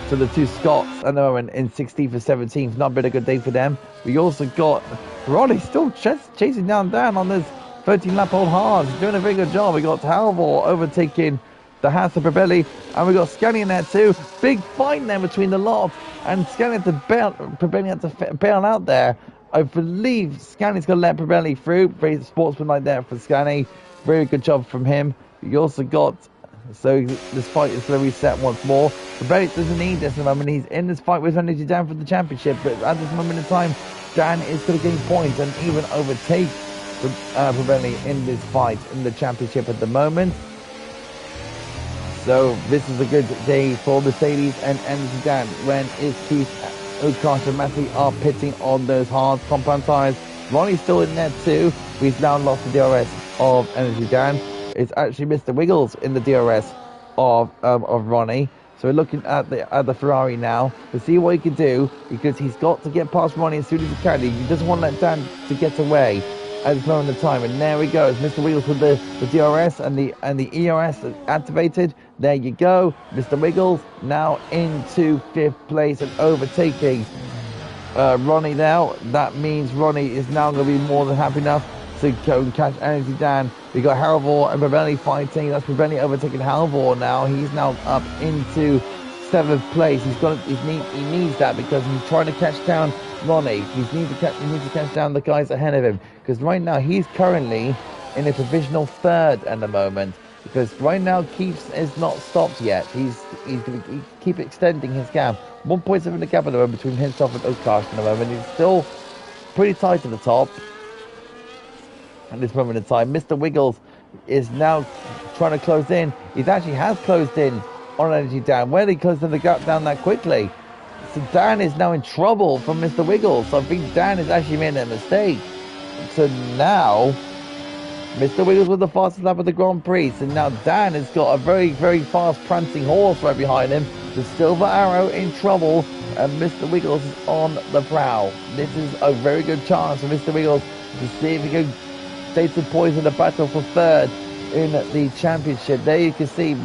to the two Scots at the moment in 16th and 17th. Not been a good day for them. We also got Ronnie still chasing down Dan on this 13-lap old hard. He's doing a very good job. We got Halvor overtaking the Haas of Probelli, and we got Scani in there too. Big fight there between the lot, and Scani had to bail, Probelli had to bail out there. I believe Scani's going to let Probelli through. Very sportsmanlike there for Scani. Very good job from him. You also got, so this fight is going to reset once more. Probelli doesn't need this at the moment. He's in this fight with Energy Dan for the championship, but at this moment in time, Dan is going to gain points and even overtake Probelli in this fight in the championship at the moment. So this is a good day for Mercedes and Energy Dan when it's Keith, Oakart and Matty are pitting on those hard compound tyres. Ronnie's still in there too. We've now lost the DRS of Energy Dan. It's actually Mr. Wiggles in the DRS of Ronnie. So we're looking at the Ferrari now to see what he can do, because he's got to get past Ronnie as soon as he can. He doesn't want to let Dan to get away at this moment of time. And there he goes, Mr. Wiggles with the DRS and the ERS activated. There you go, Mr. Wiggles now into 5th place and overtaking Ronnie now. That means Ronnie is now going to be more than happy enough to go and catch Energy Dan. We got Halvor and Probelli fighting. That's Probelli overtaking Halvor now. He's now up into 7th place. He needs that because he's trying to catch down Ronnie. He needs to catch down the guys ahead of him, because right now he's currently in a provisional 3rd at the moment, because right now Keith is not stopped yet. He's going to keep extending his gap. 1.7 the gap at the moment between himself and Oakart at the moment. He's still pretty tight at the top at this moment in time. Mr. Wiggles is now trying to close in. He actually has closed in on Energy Dan. Where did he close in the gap down that quickly? So Dan is now in trouble from Mr. Wiggles. So I think Dan has actually made a mistake. So now Mr. Wiggles with the fastest lap of the Grand Prix. So now Dan has got a very, very fast prancing horse right behind him. The Silver Arrow in trouble, and Mr. Wiggles is on the prowl. This is a very good chance for Mr. Wiggles to see if he can stay some points in the battle for 3rd in the championship. There you can see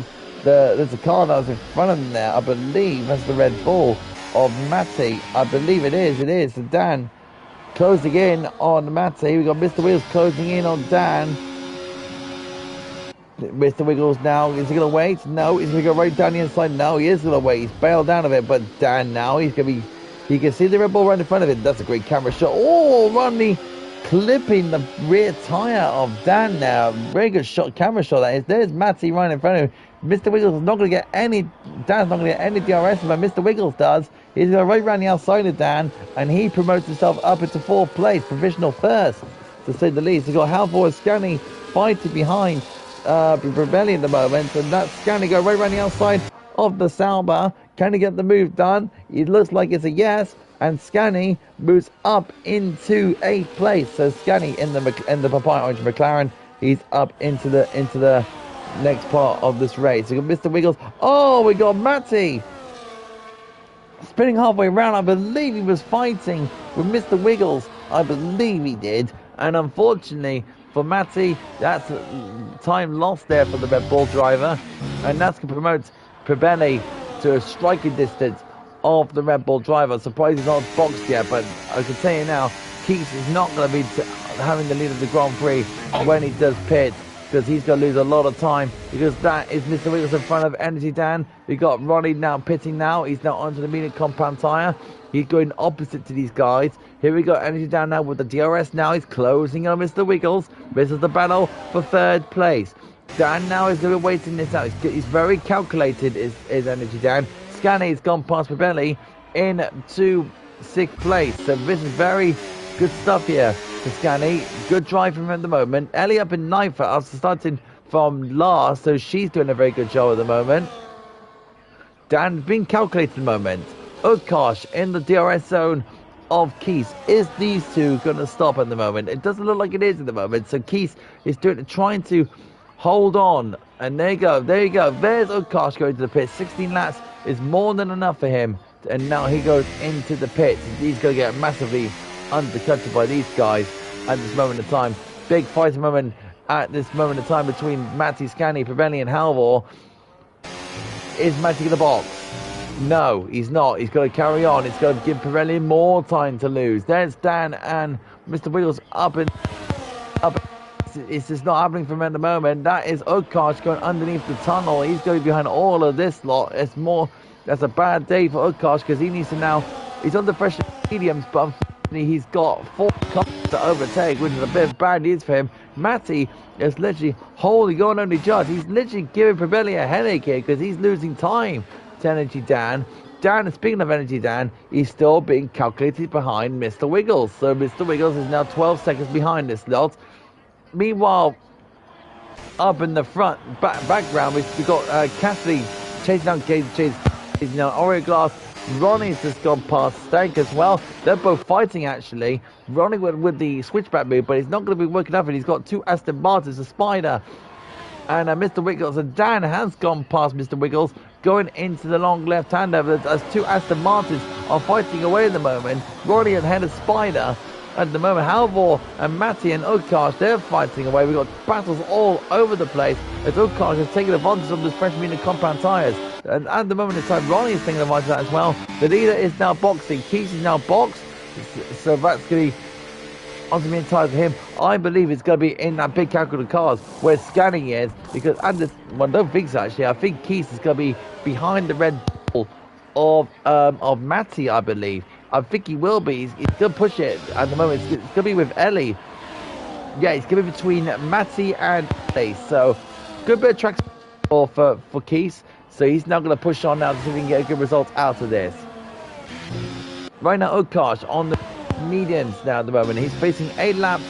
there's a car that was in front of him there. I believe that's the Red Bull of Matty. I believe it is. So Dan closing in on Matty. We got Mr. Wiggles closing in on Dan. Mr. Wiggles now, is he going to wait? No. Is he going to go right down the inside? No, he is going to wait. He's bailed out of it, but Dan now, he's going to be, he can see the Red Bull right in front of him. That's a great camera shot. Oh, Rodney clipping the rear tyre of Dan now. Very good shot, camera shot that is. There's Matty right in front of him. Mr. Wiggles is not going to get any, Dan's not going to get any DRS, but Mr. Wiggles does. He's going to right around the outside of Dan, and he promotes himself up into 4th place, provisional 1st, to say the least. We've got Halvor and Scani fighting behind Probelli at the moment, and that's Scani go right around the outside of the Sauber. Can he get the move done? It looks like it's a yes, and Scani moves up into 8th place. So Scani in the Papaya Orange McLaren, he's up into the next part of this race. We got Mr. Wiggles. Oh, we got Matty spinning halfway around. I believe he was fighting with Mr. Wiggles. I believe he did. And unfortunately for Matty, that's time lost there for the Red Bull driver. And that's going to promote Probelli to a striking distance of the Red Bull driver. Surprised he's not boxed yet, but I can tell you now, Keith is not going to be having the lead of the Grand Prix when he does pit, because he's going to lose a lot of time, because that is Mr. Wiggles in front of Energy Dan. We got Ronnie now pitting now. He's now onto the medium compound tyre. He's going opposite to these guys. Here we go, Energy Dan now with the DRS now. He's closing on Mr. Wiggles. This is the battle for 3rd place. Dan now is waiting this out. He's very calculated, is Energy Dan. Scani's gone past Probelli into 6th place. So this is very good stuff here for Scani. Good drive from him at the moment. Ellie up in 9th after starting from last, so she's doing a very good job at the moment. Dan's been calculated at the moment. Oakart in the DRS zone of Keith. Is these two going to stop at the moment? It doesn't look like it is at the moment. So Keith is trying to hold on. And there you go. There's Oakart going to the pit. 16 laps is more than enough for him. And now he goes into the pit. He's going to get massively undercut by these guys at this moment in time. Big fight moment at this moment in time between Matty, Scani, Probelli and Halvor. Is Matty in the box? No, he's not. He's got to carry on. It's going to give Pirelli more time to lose. There's Dan and Mr. Wiggles up. It's just not happening for him at the moment. That is Utkarsh going underneath the tunnel. He's going to be behind all of this lot. That's a bad day for Utkarsh because he needs to now. He's under pressure mediums, but unfortunately he's got 4 cars to overtake, which is a bit of bad news for him. Matty is literally holding on only just. He's literally giving Pirelli a headache here because he's losing time to Energy Dan. Dan, speaking of Energy Dan, he's still being calculated behind Mr. Wiggles. So Mr. Wiggles is now 12 seconds behind this lot. Meanwhile, up in the front background, we've got Cassidy chasing down chasing down Oreo Glass. Ronnie's just gone past Stank as well. They're both fighting actually. Ronnie with the switchback move, but he's not going to be working up. And he's got 2 Aston Martins, a Spider, and Mr. Wiggles. And Dan has gone past Mr. Wiggles, going into the long left-hander. As 2 Aston Martins are fighting away at the moment. Ronnie ahead of Spider. At the moment, Halvor and Matty and Utkarsh, they're fighting away. We've got battles all over the place as Utkarsh is taking advantage of this fresh medium compound tyres. And at the moment in time, Ronnie is taking advantage of that as well. The leader is now boxing. Keith is now boxed. So that's going to be on the tyres for him. I believe it's going to be in that big calculator cars where Scanning is. Because, I don't think so actually. I think Keith is going to be behind the Red Bull of Matty, I believe. I think he will be. He's going to push it at the moment. It's going to be with Ellie. Yeah, it's going to be between Matty and Ellie. So, good bit of track for Keith. So, he's now going to push on now to see if he can get a good result out of this. Right now, Utkarsh on the mediums now at the moment. He's facing 8 laps,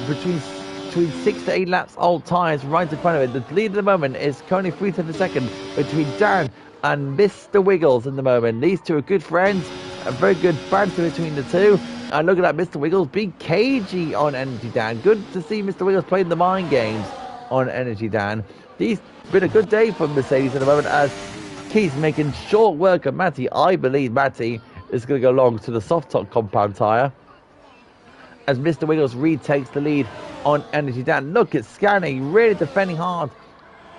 between 6 to 8 laps old tyres right in front of it. The lead at the moment is currently 3 to the second between Dan and Mr. Wiggles at the moment. These two are good friends. A very good banter between the two. And look at that, Mr. Wiggles being cagey on Energy Dan. Good to see Mr. Wiggles playing the mind games on Energy Dan. It's been a good day for Mercedes at the moment as Keith's making short work of Matty. I believe Matty is going to go long to the soft top compound tyre as Mr. Wiggles retakes the lead on Energy Dan. Look at Scanning really defending hard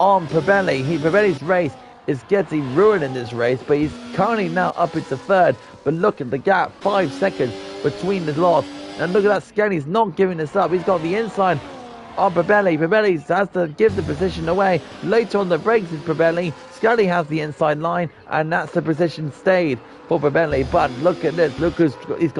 on Pirelli. Pirelli's race is getting ruined in this race, but he's currently now up into 3rd. But look at the gap, 5 seconds between the lots. And look at that, Scanny's not giving this up. He's got the inside on Pirelli. Pirelli has to give the position away. Later on the brakes is Pirelli. Scanny has the inside line, and that's the position stayed for Pirelli. But look at this. Look who's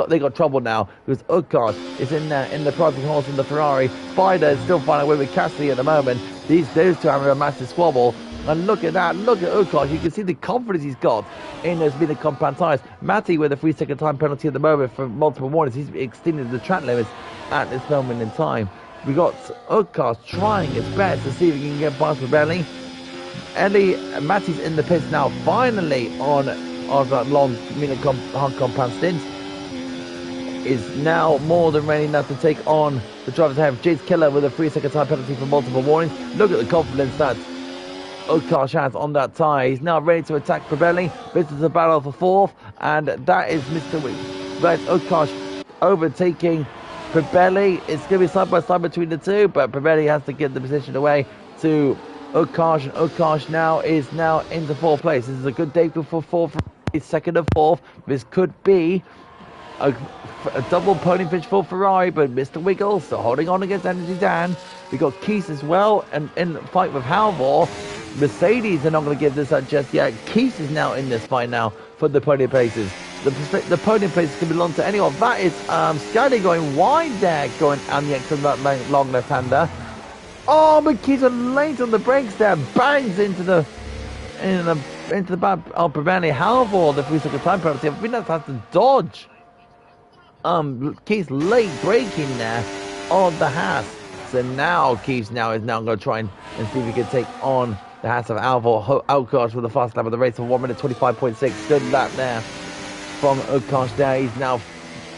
they got trouble now. Because Utkarsh is in the private horse in the Ferrari. Spider is still finding away with Cassidy at the moment. Those two having a massive squabble. And look at that, look at Utkarsh. You can see the confidence he's got in those medium compound tyres. Matty with a 3-second time penalty at the moment for multiple warnings. He's extended the track limits at this moment in time. We got Utkarsh trying his best to see if he can get past Pirelli. Matty's in the pits now, finally on that long medium compound stint. Is now more than ready now to take on the drivers ahead. Jace Killer with a 3-second time penalty for multiple warnings. Look at the confidence that Utkarsh has on that tyre. He's now ready to attack Pirelli. This is a battle for 4th, and that is Mr. Wiggles. That's Utkarsh overtaking Pirelli. It's going to be side by side between the two, but Pirelli has to give the position away to Utkarsh, and Utkarsh now is into 4th place. This is a good day for 4th, 2nd and 4th. This could be a double podium finish for Ferrari, but Mr. Wiggles still holding on against Energy Dan. We got Keith as well, and in the fight with Halvor. Mercedes are not going to give this up just yet. Keith is now in this fight now for the podium places. The podium places can belong to anyone. That is Scotty going wide there, going on the extra long left-hander. Oh, but Keith's late on the brakes there, bangs into the back of Pirelli. Halvor, the 3-second time penalty. I think that has to dodge. Keith's late braking there on the Haas. So now Keith is now going to try and see if he can take on the Haas of Utkarsh with the fast lap of the race for 1 minute 25.6. Good lap there from Utkarsh there. He's now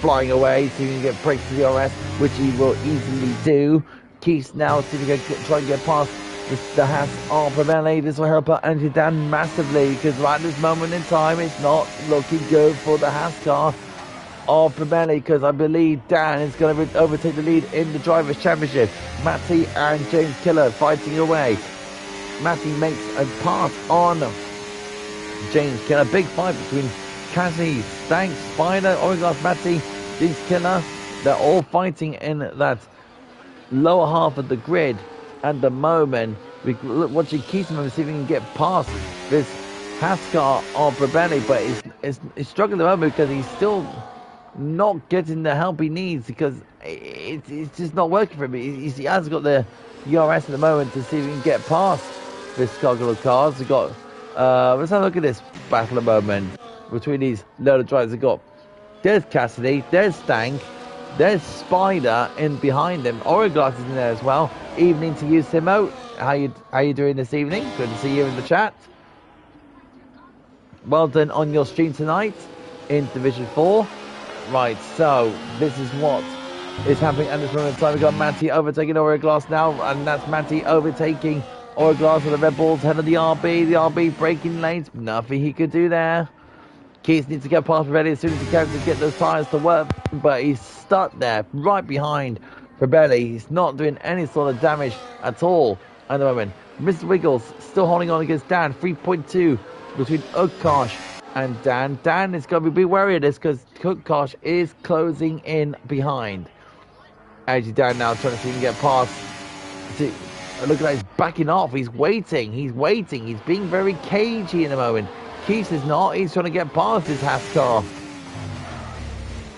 flying away, so he can get brakes to the RS, which he will easily do. Keith now see if he can try and get past the Haas of Pirelli. This will help out Energy Dan massively, because right at this moment in time, it's not looking good for the Haas car of Pirelli, because I believe Dan is going to overtake the lead in the Drivers' Championship. Matty and James Killer fighting away. Matty makes a pass on James Killer. Big fight between Cassie, Stank, Spider, Origlass, Matty, James Killer. They're all fighting in that lower half of the grid at the moment. We look watching Keaton see if he can get past this Haskar of Rebelli, but he's struggling at the moment because he's still not getting the help he needs because it's just not working for him. He hasn't got the ERS at the moment to see if he can get past this goggle of cars. We've got, let's have a look at this battle at the moment between these load of drivers. There's Cassidy, there's Stank, there's Spider in behind him. Origlass is in there as well. Evening to you, Simo. How you doing this evening? Good to see you in the chat. Well done on your stream tonight in Division 4. Right, so this is what is happening at this moment in time. We've got Matty overtaking Origlass now, and that's Matty overtaking Origlass with the Red Bulls ahead of the RB. The RB breaking lanes. Nothing he could do there. Keith needs to get past Rebelli as soon as he can to get those tyres to work, but he's stuck there right behind Rebelli. He's not doing any sort of damage at all at the moment. Mr. Wiggles still holding on against Dan. 3.2 between Utkarsh and Dan. Dan is going to be wary of this because Utkarsh is closing in behind. Actually, Dan now trying to see if he can get past. See, look at that, he's backing off. He's waiting. He's being very cagey in the moment. Keith is not. He's trying to get past his Haskar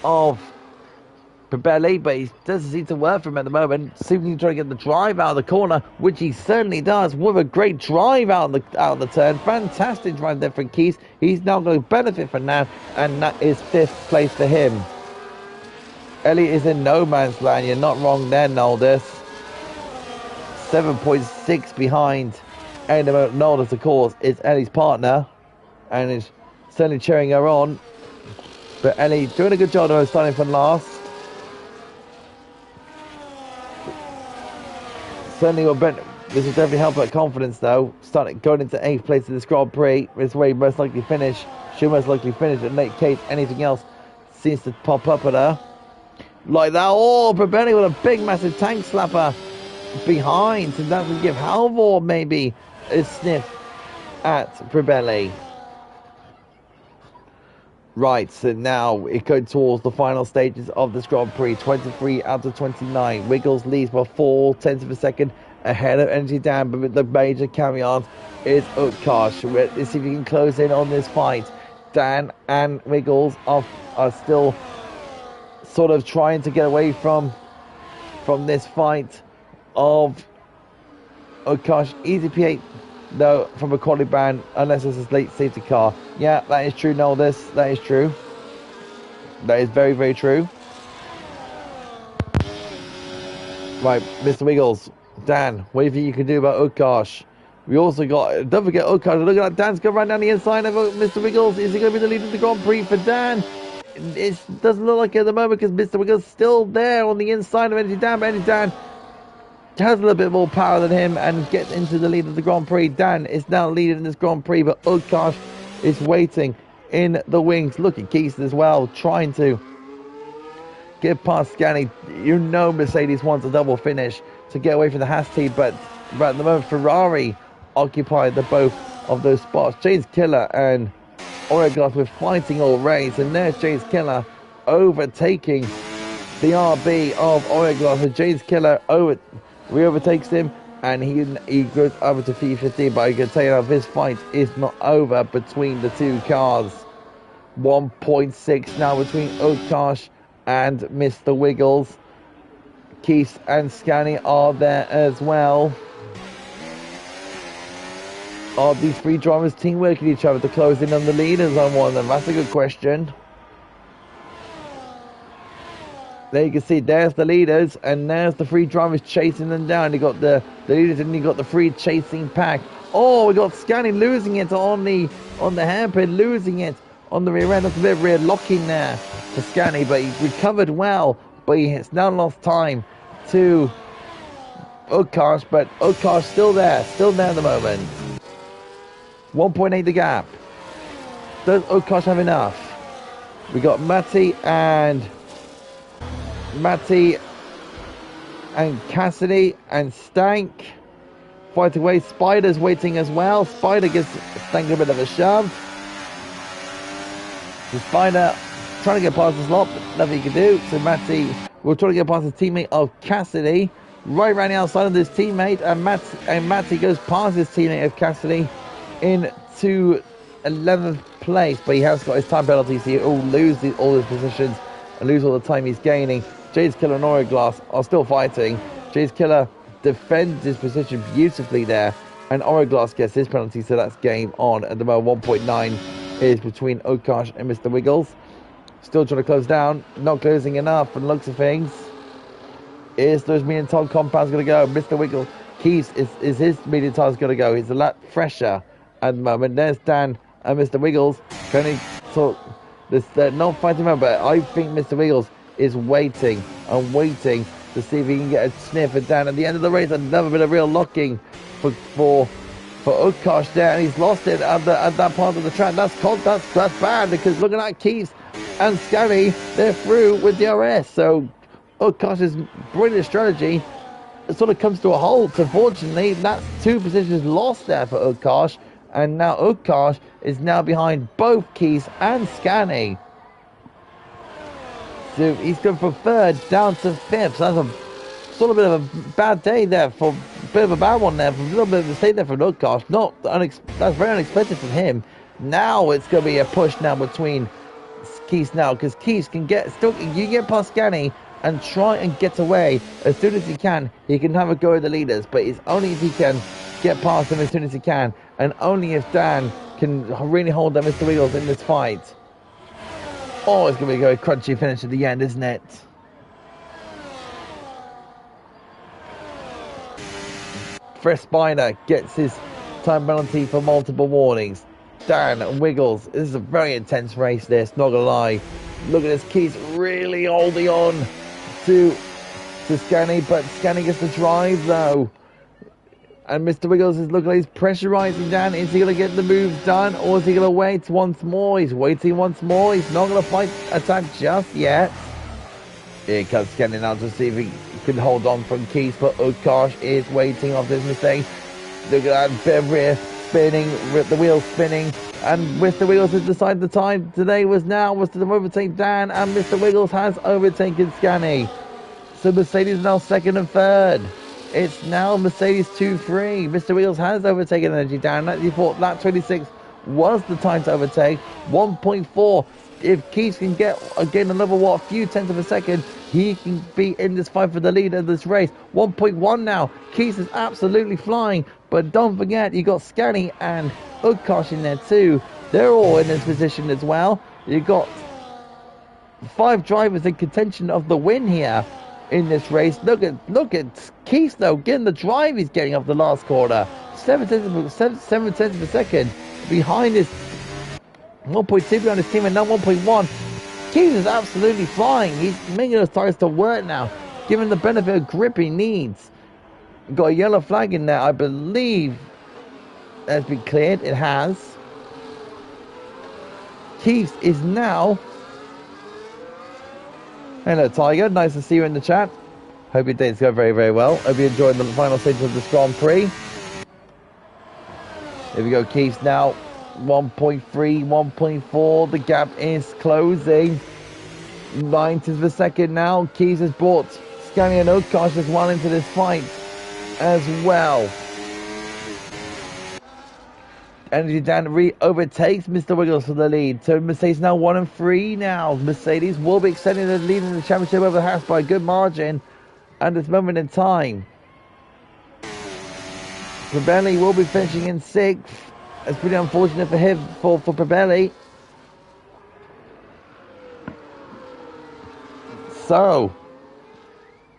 of Pabelli, but he doesn't seem to work for him at the moment. Seemingly trying to get the drive out of the corner, which he certainly does. With a great drive out of the turn. Fantastic drive there for Keith. He's now going to benefit from that, and that is 5th place for him. Elliot is in no man's land. You're not wrong there, Noldus. 7.6 behind. And Noldus, of course, is Ellie's partner, and is certainly cheering her on. But Ellie doing a good job of starting from last. Certainly this will definitely help her confidence though. Going into 8th place in this Grand Prix. This is where he most likely finish. She'll most likely finish in late case anything else seems to pop up at her. Like that. Oh, Pabelli with a big massive tank slapper behind. So that would give Halvor maybe a sniff at Pabelli. Right, so now it goes towards the final stages of this Grand Prix. 23 out of 29. Wiggles leads by 4/10 of a second ahead of Energy Dan, but the major carry-on is Utkarsh. Let's see if he can close in on this fight. Dan and Wiggles are still sort of trying to get away from this fight of Utkarsh. Easy P8 though from a quality ban unless it's a late safety car. Yeah, that is true. No, that is true. That is very, very true. Right, Mr. Wiggles, Dan, what do you think you can do about Utkarsh? We also got, don't forget Utkarsh. Look at that, Dan's going to run down the inside of Mr. Wiggles. Is he going to be the leader of the Grand Prix for Dan? It doesn't look like it at the moment because Mr. Wiggles is still there on the inside of Energy Dan, but Energy Dan has a little bit more power than him and gets into the lead of the Grand Prix. Dan is now leading in this Grand Prix, but Utkarsh is waiting in the wings. Look at Keith as well, trying to get past Scanny. You know Mercedes wants a double finish to get away from the Haas team, but at the moment Ferrari occupy both of those spots. James Killer and Origlass were fighting all race, and there's James Killer overtaking the RB of Origlass, and James Killer overtakes him, and he goes over to P15. But I can tell you now, this fight is not over between the two cars. 1.6 now between Utkarsh and Mr. Wiggles. Keith and Scanny are there as well. Are these three drivers teamworking each other to close in on the leaders on one of them? That's a good question. There you can see, there's the leaders, and there's the three drivers chasing them down. You got the leaders, and you got the three chasing pack. Oh, we got Scanny losing it on the hairpin, losing it on the rear end. That's a bit of rear locking there for Scanny, but he recovered well. But he has now lost time to Utkarsh, but Utkarsh still there at the moment. 1.8 the gap. Does Utkarsh have enough? We got Matty and Cassidy and Stank fight away. Spider's waiting as well. Spider gives Stank a bit of a shove. The Spider trying to get past the slot, but nothing he can do. So Matty will try to get past his teammate of Cassidy. Right around the outside of this teammate, and Matty goes past his teammate of Cassidy into 11th place, but he has got his time penalty, so he'll lose all his positions and lose all the time he's gaining. Jay's Killer and Origlass are still fighting. Jay's Killer defends his position beautifully there, and Origlass gets his penalty, so that's game on. At the moment, 1.9 is between Okash and Mr. Wiggles. Still trying to close down, not closing enough from the looks of things. Is those medium tire compounds going to go? Mr. Wiggles, Keys is his medium tires going to go. He's a lot fresher at the moment. There's Dan and Mr. Wiggles. They're not fighting around, but I think Mr. Wiggles is waiting and waiting to see if he can get a sniff at Dan. At the end of the race, another bit of real locking for Utkarsh there, and he's lost it at that part of the track. That's bad, because looking at Keys and Scanny, they're through with DRS. So Utkash's brilliant strategy, it sort of comes to a halt. Unfortunately, that's 2 positions lost there for Utkarsh, and now Utkarsh is now behind both Keys and Scanny. So he's going from 3rd down to 5th. So that's a sort of bit of a bad day there, for a bit of a bad one there, a little bit of a mistake there for Utkarsh. That's very unexpected from him. Now it's going to be a push now between Keys now, because Keys can get past Scanny and try and get away as soon as he can. He can have a go at the leaders, but it's only if he can get past them as soon as he can, and only if Dan can really hold down Mr. Wiggles in this fight. Oh, it's going to be a crunchy finish at the end, isn't it? Fresh Spider gets his time penalty for multiple warnings. Dan and Wiggles, this is a very intense race, this, not gonna lie. Look at this, Keys really holding on to Scanny, but Scanny gets the drive though. And Mr. Wiggles is looking like he's pressurizing Dan. Is he gonna get the moves done, or is he gonna wait once more? He's waiting once more. He's not gonna attack just yet. Here comes Scanny now to see if he can hold on from Keys, but Utkarsh is waiting after his mistake. Look at that bit of rear spinning, the wheels spinning, and Mr. Wiggles has decided the time today was to overtake Dan, and Mr. Wiggles has overtaken Scanny. So Mercedes is now 2nd and 3rd. It's now Mercedes 2-3. Mr. Wiggles has overtaken Energy Dan. He thought lap 26 was the time to overtake. 1.4. If Keys can get again another few tenths of a second, he can be in this fight for the lead of this race. 1.1 now. Keys is absolutely flying, but don't forget you got Scanny and Utkarsh in there too. They're all in this position as well. You got 5 drivers in contention of the win here in this race. Look at Keys though, getting the drive he's getting off the last corner. 7 tenths of a second behind his 1.2 behind his team, and now 1.1. Keys is absolutely flying. He's making those tires to work now, given the benefit of grip he needs. Got a yellow flag in there, I believe. Has been cleared. It has. Keys is now. Hello, Tiger. Nice to see you in the chat. Hope your day's going very, very well. Hope you enjoyed the final stages of this Grand Prix. Here we go, Keys now. 1.3, 1.4. The gap is closing. 9th of a second now. Keys has brought Scanny and Utkarsh as well into this fight as well. Energy Dan overtakes Mr. Wiggles for the lead. So Mercedes now 1 and 3 now. Mercedes will be extending the lead in the championship over the Haas by a good margin at this moment in time. Probelli will be finishing in 6th. It's pretty unfortunate for him, for Probelli. So,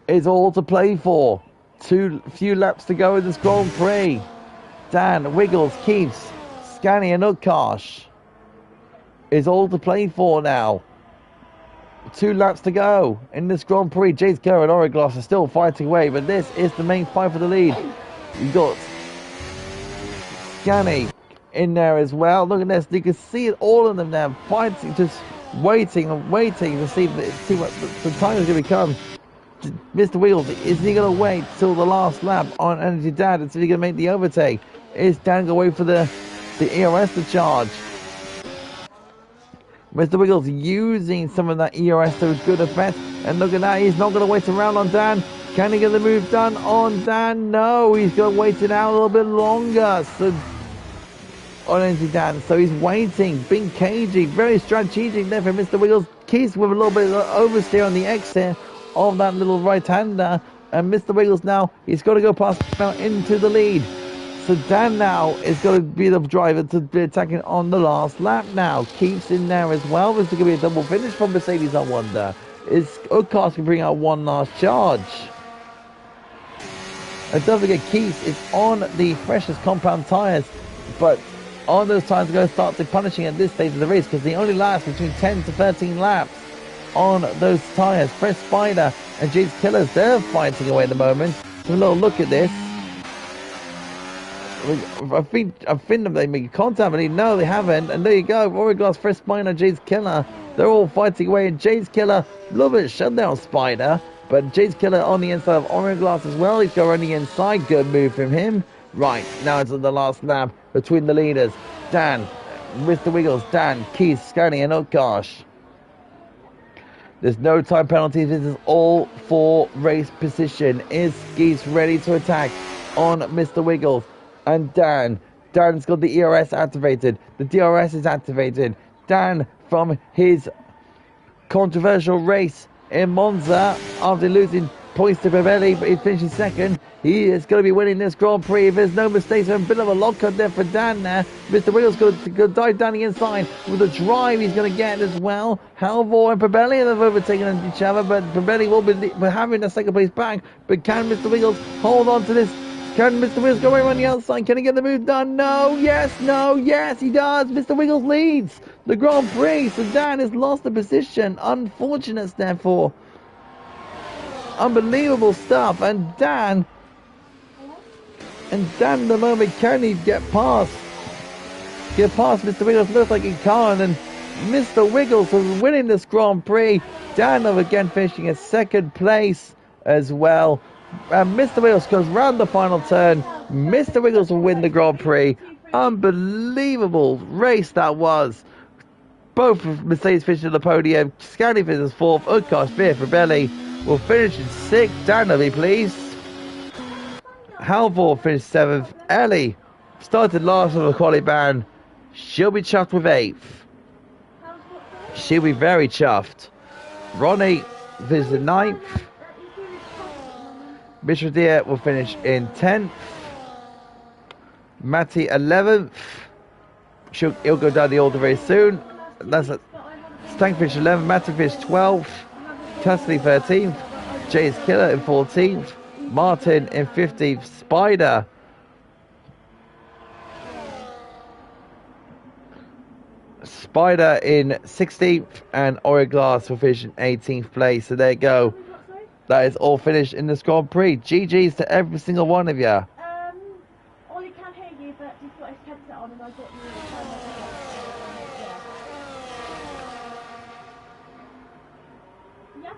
it's all to play for. Few laps to go in this Grand Prix. Dan, Wiggles, Keeps, Scanny and Utkarsh is all to play for now. 2 laps to go in this Grand Prix. James Kerr and Origlass are still fighting away, but this is the main fight for the lead. You've got Scanny in there as well. Look at this. You can see it, all of them now fighting, just waiting and waiting to see what the time is going to become. Mr. Wiggles, is he going to wait till the last lap on Energy Dan and see if he can make the overtake? Is Dan going to wait for the ERS to charge? Mr. Wiggles using some of that ERS to good effect. And look at that, he's not going to wait around on Dan. Can he get the move done on Dan? No, he's going to wait it out a little bit longer. So, on Dan. So he's waiting, being cagey, very strategic there for Mr. Wiggles. Keith with a little bit of oversteer on the exit of that little right-hander. And Mr. Wiggles now, he's got to go past now into the lead. So Dan now is going to be the driver to be attacking on the last lap now. Keeps in there as well. This is going to be a double finish from Mercedes, I wonder. Is Ucas can bring out one last charge. And don't forget, Keith is on the freshest compound tyres. But on those tyres are going to start to punishing at this stage of the race because they only last between 10 to 13 laps on those tyres. Fresh Spider and James Killers, they're fighting away at the moment. So a little look at this. I think they make contact, but no, they haven't. And there you go. Oregon's Fresh Spider and James Killer, they're all fighting away. And James Killer, a little bit shut down Spider, but James Killer on the inside of Oregon Glass as well. He's going on the inside. Good move from him. Right, now it's the last lap between the leaders. Dan, Mr. Wiggles, Dan, Keith, Scotty, and Utkarsh. There's no time penalties. This is all for race position. Is Keith ready to attack on Mr. Wiggles? And Dan's got the ERS activated. The DRS is activated. Dan, from his controversial race in Monza, after losing points to Pirelli, but he's finishing second. He is going to be winning this Grand Prix if there's no mistakes. A bit of a lockout there for Dan there. Mr. Wiggles going to dive down the inside with the drive he's going to get as well. Halvor and Pirelli have overtaken each other, but Pirelli will be having the second place back. But can Mr. Wiggles hold on to this? Can Mr. Wiggles go around the outside? Can he get the move done? No, yes, he does. Mr. Wiggles leads the Grand Prix. So Dan has lost the position. Unfortunate, therefore. Unbelievable stuff. And Dan at the moment, can he get past Mr. Wiggles? Looks like he can't. And Mr. Wiggles is winning this Grand Prix. Dan again finishing in second place as well. And Mr. Wiggles goes round the final turn. Mr. Wiggles will win the Grand Prix. Unbelievable race that was. Both Mercedes finished on the podium. Scotty finishes fourth. Utkarsh fifth. Rebelli will finish in sixth. Danovi, please. Halvor finished seventh. Ellie started last on the quality ban. She'll be chuffed with eighth. She'll be very chuffed. Ronnie finished in ninth. Mitradia will finish in 10th. Matty 11th. He'll go down the order very soon. That's it. Stank finished 11th. Matty finished 12th. Tasley 13th. Jay's Killer in 14th. Martin in 15th. Spider in 16th. And Ori Glass will finish in 18th place. So there you go. That is all finished in this Grand Prix. GG's to every single one of you. Ollie can't hear you, but he's got his headset on and I got you. Yeah.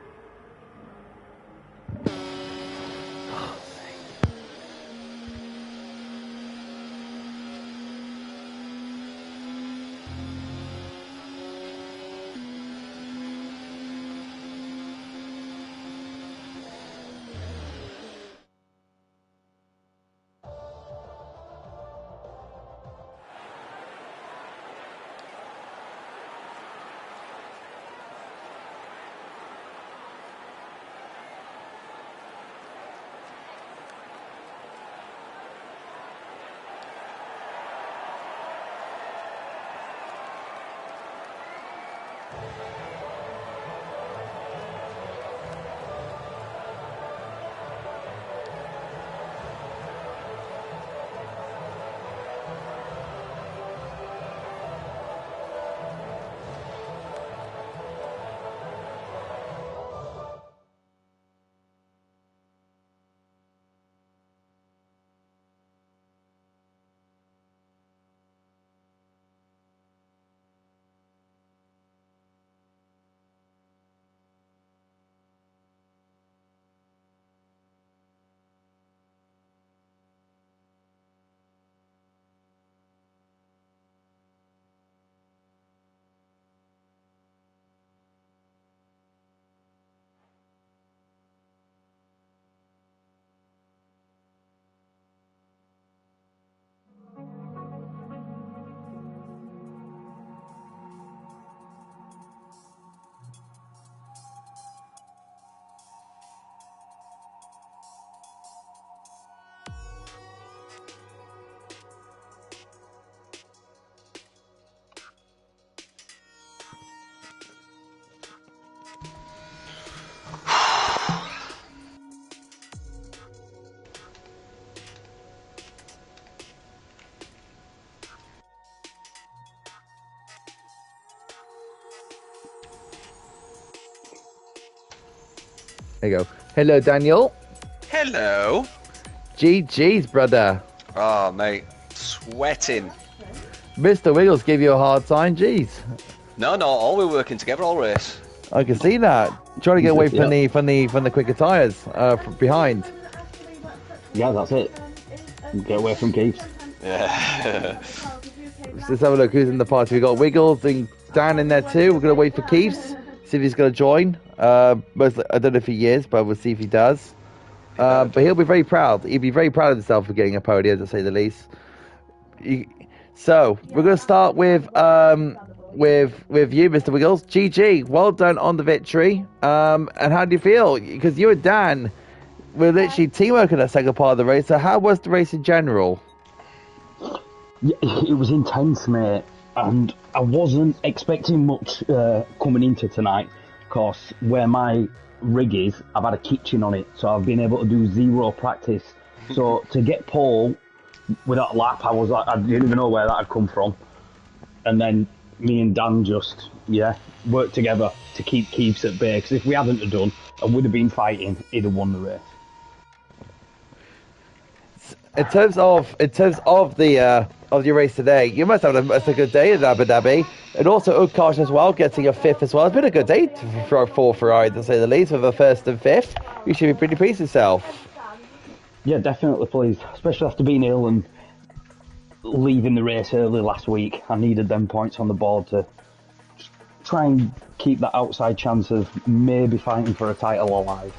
There you go. Hello, Daniel. Hello. GG's, brother. Oh, mate, sweating. Mr. Wiggles gave you a hard time. Jeez. No, all we're working together all race. I can see that. Trying to get away from the quicker tires from behind. Yeah, that's it. Get away from Keith. Yeah. Let's have a look who's in the party. We've got Wiggles and Dan in there too. We're going to wait for Keiths, see if he's going to join. I don't know if he is, but we'll see if he does. But he'll be very proud. He'll be very proud of himself for getting a podium, to say the least. So we're going to start with you, Mr. Wiggles. GG, well done on the victory. And how do you feel? Because you and Dan were literally teamwork in that second part of the race. So how was the race in general? Yeah, it was intense, mate. And I wasn't expecting much coming into tonight, because where my rig is, I've had a kitchen on it, so I've been able to do zero practice. So to get pole with that lap, I was like, I didn't even know where that had come from. And then me and Dan just, worked together to keep Keiths at bay, because if we hadn't have done, I would have been fighting, he'd have won the race. In terms of your race today, you must have a good day in Abu Dhabi, and also Utkarsh as well, getting a fifth as well. It's been a good day for Ferrari, to say the least, with a first and fifth. You should be pretty pleased yourself. Yeah, definitely pleased, especially after being ill and leaving the race early last week. I needed them points on the board to try and keep that outside chance of maybe fighting for a title alive.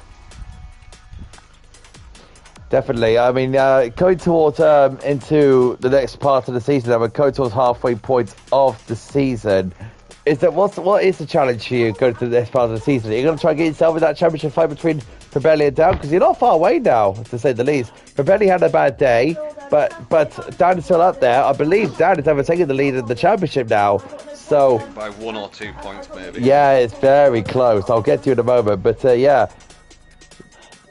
Definitely. I mean, going towards into the next part of the season, we're going towards halfway points of the season. What is the challenge for you going to the next part of the season? Are you going to try and get yourself in that championship fight between Probelli and Dan? Because you're not far away now, to say the least. Probelli had a bad day, but Dan is still up there. I believe Dan is overtaking the lead in the championship now. So by 1 or 2 points, maybe. Yeah, it's very close. I'll get to you in a moment, but yeah.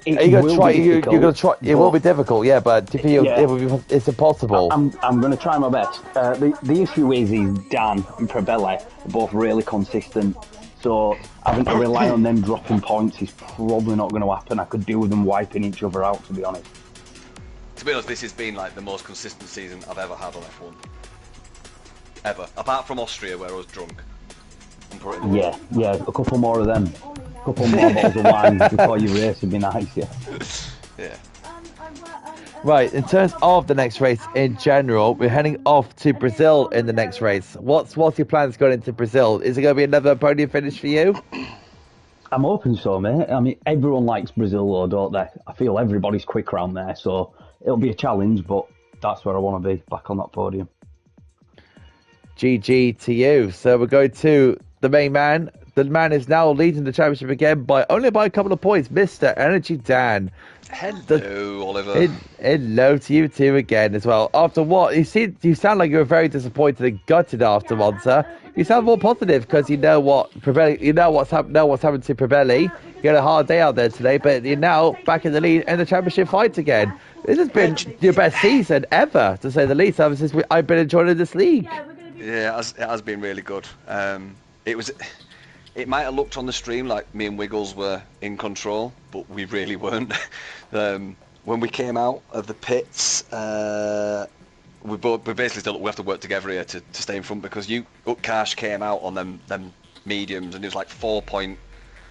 You're gonna try. You're gonna try. It will be difficult, yeah, but for you, it's impossible. I'm going to try my best. The issue is Dan and Probelli are both really consistent, so having to rely on them dropping points is probably not going to happen. I could do with them wiping each other out, to be honest. To be honest, this has been like the most consistent season I've ever had on F1. Ever, apart from Austria, where I was drunk. Yeah, a couple more of them. Couple more bottles of wine before you race would be nice, yeah. Right, in terms of the next race in general, we're heading off to Brazil in the next race. What's your plans going into Brazil? Is it going to be another podium finish for you? I'm hoping so, mate. I mean, everyone likes Brazil, though, don't they? I feel everybody's quick around there, so it'll be a challenge, but that's where I want to be, back on that podium. GG to you. So we're going to the main man. The man is now leading the championship again by a couple of points, Mr. Energy Dan. Hello, Oliver. Hello to you too again as well. After what? You sound like you were very disappointed and gutted after Monza. You sound more positive because you know what's happened to Probelli. You had a hard day out there today, but you're now back in the lead and the championship fight again. This has been your best season ever, to say the least, ever since I've been enjoying this league. Yeah, it has been really good. It might have looked on the stream like me and Wiggles were in control, but we really weren't. When we came out of the pits, we basically still we have to work together here to stay in front, because Utkarsh came out on them mediums and he was like 4.9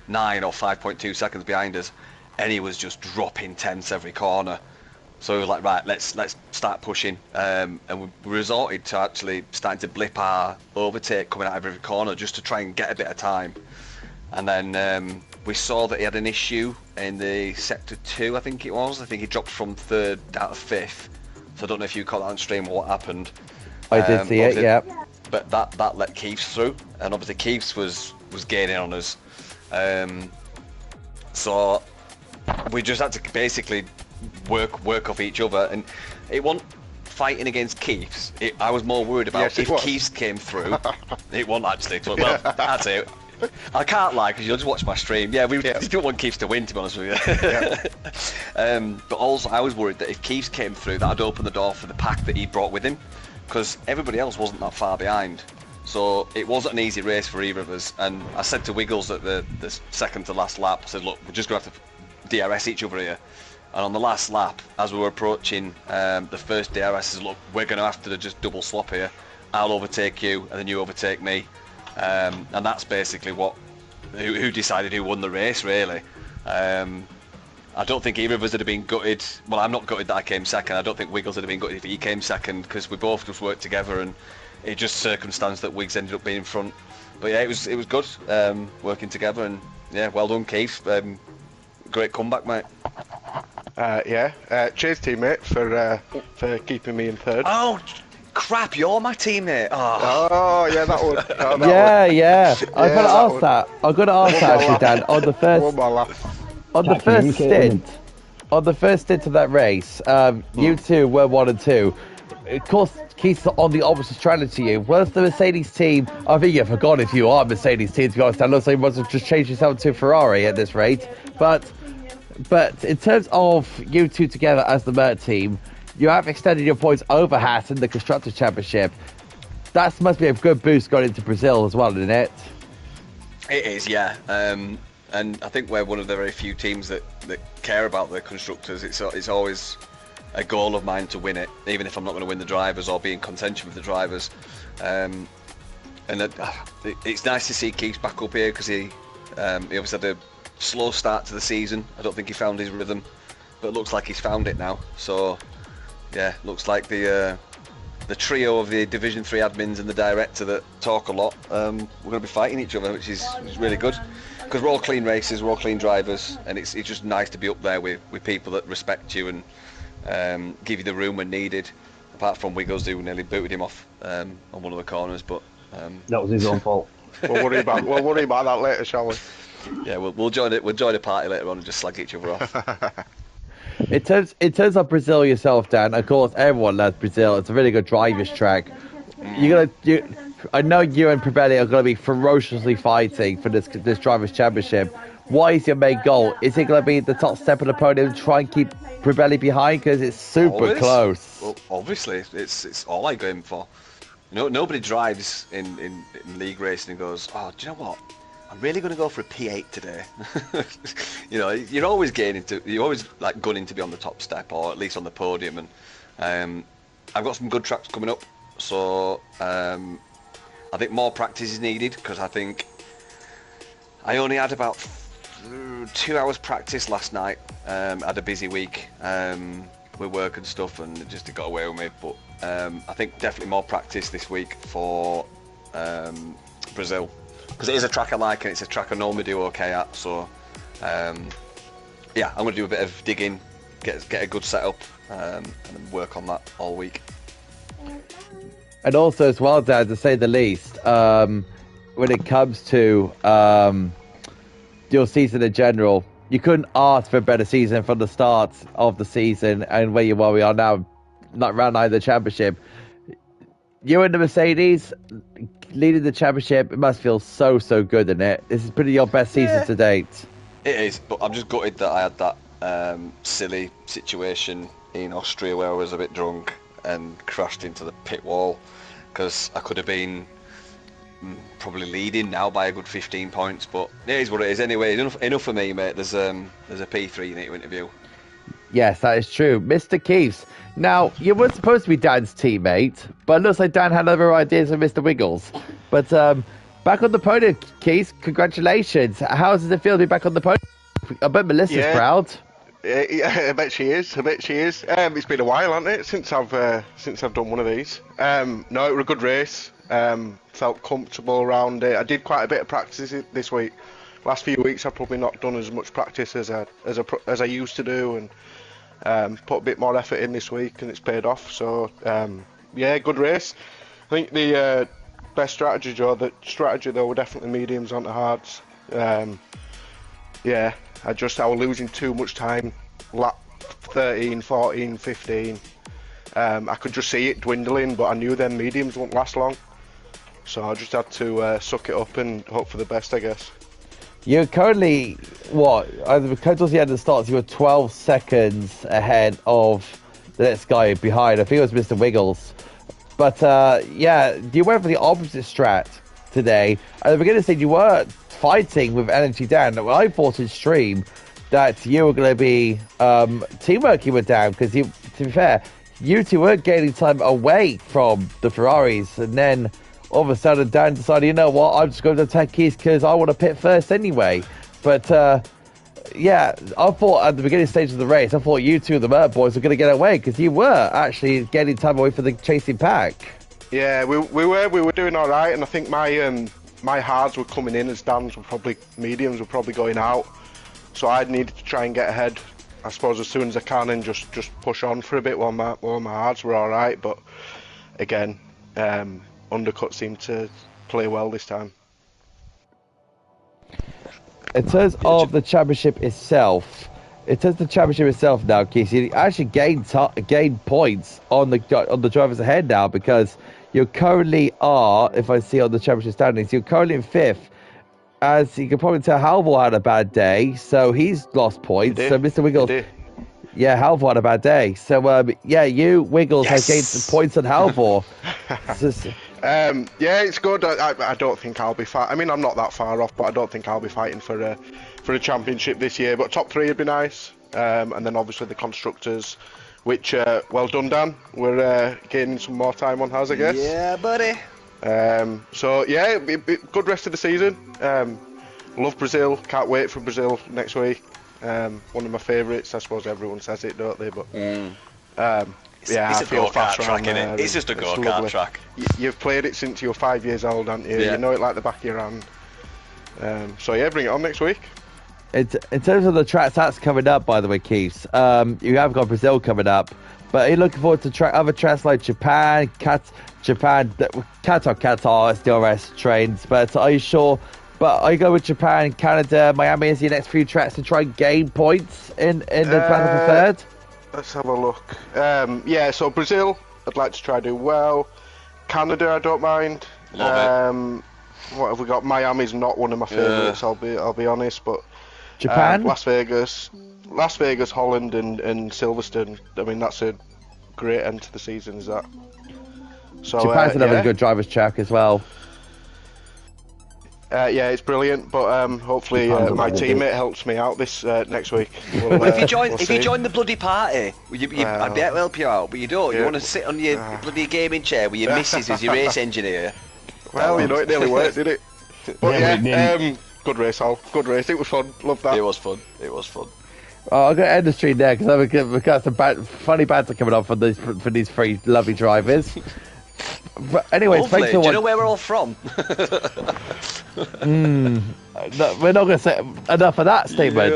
or 5.2 seconds behind us, and he was just dropping tenths every corner. So we were like, right, let's start pushing, and we resorted to actually starting to blip our overtake coming out of every corner just to try and get a bit of time. And then we saw that he had an issue in the sector 2, I think it was. I think he dropped from 3rd out of 5th. So I don't know if you caught that on stream or what happened. I did see it, yeah. But that let Keiths through, and obviously Keiths was gaining on us. So we just had to basically work off each other, and it wasn't fighting against Keiths. I was more worried about if Keiths came through. It wasn't actually. Well, that's it. I can't lie, because you'll just watch my stream. Yeah, we didn't want Keiths to win, to be honest with you. But also, I was worried that if Keiths came through, that'd open the door for the pack that he brought with him, because everybody else wasn't that far behind. So it wasn't an easy race for either of us. And I said to Wiggles at the second to last lap, I said, look, we're just going to have to DRS each other here. And on the last lap, as we were approaching the first DRS, I said, look, we're going to have to just double swap here. I'll overtake you, and then you overtake me. And that's basically who decided who won the race, really. I don't think either of us would have been gutted. Well, I'm not gutted that I came second. I don't think Wiggles would have been gutted if he came second, because we both just worked together, and it just circumstance that Wiggs ended up being in front. But yeah, it was good working together, and yeah, well done, Keith. Great comeback, mate. Cheers, teammate, for keeping me in third. Oh, crap! You're my teammate. Oh yeah, that one. Oh, Yeah, yeah. I've got to that ask one. that. I've got to ask that, actually, Dan. On the One more lap. first stint of that race, you two were 1 and 2. Of course, Keith's on the opposite strategy to you. Was the Mercedes team? I think you forgot if you are Mercedes team. To be honest, Dan, looks like you must have just changed yourself to Ferrari at this rate. But in terms of you two together as the Mert team, you have extended your points over Haas in the Constructors' Championship. That must be a good boost going into Brazil as well, isn't it? It is, yeah. And I think we're one of the very few teams that care about the constructors. It's always a goal of mine to win it, even if I'm not going to win the drivers or be in contention with the drivers. And it's nice to see Keith back up here, because he obviously had a slow start to the season. I don't think he found his rhythm, but it looks like he's found it now. So yeah, looks like the trio of the Division 3 admins and the director that talk a lot, we're going to be fighting each other, which is really good. Because we're all clean racers, we're all clean drivers, and it's just nice to be up there with people that respect you and give you the room when needed. Apart from Wiggles, who nearly booted him off on one of the corners, but That was his own fault. We'll worry about that later, shall we? yeah, we'll join it. We'll join a party later on and just slag each other off. In terms of Brazil yourself, Dan, of course everyone loves Brazil. It's a really good drivers track. I know you and Pirelli are going to be ferociously fighting for this drivers' championship. What is your main goal? Is it going to be the top step of the podium and try and keep Pirelli behind, because it's super close? Well, obviously, it's all I go in for. Nobody drives in league racing and goes, oh, do you know what? I'm really going to go for a P8 today. You're always like gunning to be on the top step, or at least on the podium. And I've got some good tracks coming up, so I think more practice is needed, because I think I only had about 2 hours practice last night. Had a busy week with work and stuff, and it just got away with me. But I think definitely more practice this week for Brazil, because it is a track I like, and it's a track I normally do okay at. So yeah, I'm going to do a bit of digging, get a good setup, and then work on that all week. And also as well, Dan, to say the least, when it comes to your season in general, you couldn't ask for a better season from the start of the season and where we are now, not round 9 of the championship. You and the Mercedes leading the championship, it must feel so good, isn't it? This is pretty your best season to date. It is, but I'm just gutted that I had that silly situation in Austria where I was a bit drunk and crashed into the pit wall, because I could have been probably leading now by a good 15 points, but it is what it is. Anyway, enough for me, mate. There's a P3 you need to interview. Yes, that is true. Mr. Keeves. Now, you were supposed to be Dan's teammate, but it looks like Dan had other ideas with Mr. Wiggles. But back on the podium, Keeves, congratulations. How does it feel to be back on the podium? I bet Melissa's proud. Yeah, I bet she is. It's been a while, hasn't it, since I've done one of these. No, it was a good race. Felt comfortable around it. I did quite a bit of practice this week. Last few weeks I've probably not done as much practice as I used to do, and put a bit more effort in this week, and it's paid off. So yeah, good race. I think the best strategy, Joe. The strategy though were definitely mediums onto hards. Yeah, I was losing too much time. Lap 13, 14, 15. I could just see it dwindling, but I knew them mediums won't last long. So I just had to suck it up and hope for the best, I guess. You're currently, towards the end of the start, you were 12 seconds ahead of the next guy behind. I think it was Mr. Wiggles. But yeah, you went for the opposite strat today. At the beginning of the stage, you were fighting with energy down. Now, I thought in stream that you were going to be teamworking with down because, to be fair, you two were gaining time away from the Ferraris, and then all of a sudden Dan decided, you know what, I'm just going to attack Keys because I want to pit first anyway. But yeah, I thought at the beginning stage of the race, I thought you two, the Mert boys, were going to get away because you were actually getting time away from the chasing pack. Yeah, we were doing all right, and I think my hards were coming in as Dan's were probably mediums were probably going out, so I needed to try and get ahead, I suppose, as soon as I can and just push on for a bit while my hards were all right. But again, undercut seemed to play well this time. In terms of the championship itself, now, Keith, you actually gained points on the drivers ahead now, because you currently are, if I see on the championship standings, you're currently in 5th. As you can probably tell, Halvor had a bad day, so he's lost points. So Mr. Wiggles, yeah, Halvor had a bad day. So yeah, you Wiggles has gained some points on Halvor. Yeah, it's good. I don't think I'll be I mean, I'm not that far off, but I don't think I'll be fighting for a championship this year. But top 3 would be nice. And then obviously the constructors, which well done, Dan. We're gaining some more time on us, I guess. Yeah, buddy. So yeah, good rest of the season. Love Brazil. Can't wait for Brazil next week. One of my favourites. I suppose everyone says it, don't they? But yeah, it's I feel fast track, isn't it? It's just a go-kart track. You've played it since you were 5 years old, haven't you? Yeah. You know it like the back of your hand. So yeah, bring it on next week. In terms of the tracks that's coming up, by the way, Keith, you have got Brazil coming up, but are you looking forward to other tracks like Japan, Qatar, DRS trains? But are you sure? But are you going with Japan, Canada, Miami as your next few tracks to try and gain points in the battle for third? Let's have a look. Yeah, so Brazil, I'd like to try to do well. Canada, I don't mind. Love it. What have we got? Miami's not one of my favourites. I'll be honest, but Japan, Las Vegas, Holland, and Silverstone. I mean, that's a great end to the season, is that? So Japan's another good driver's track as well. Yeah, it's brilliant, but hopefully my teammate helps me out this next week. Well, if you join the bloody party, I'd be able to help you out, but you don't. Yeah. You want to sit on your bloody gaming chair with your missus as your race engineer. Well, you know, it nearly worked, did it? But yeah, good race, Al. Good race. It was fun. Love that. It was fun. Oh, I'm going to end the stream there because I've got some funny banter coming on for these 3 lovely drivers. But anyways, Lovely. thanks for watching. Do you know where we're all from? No, we're not going to say enough of that statement.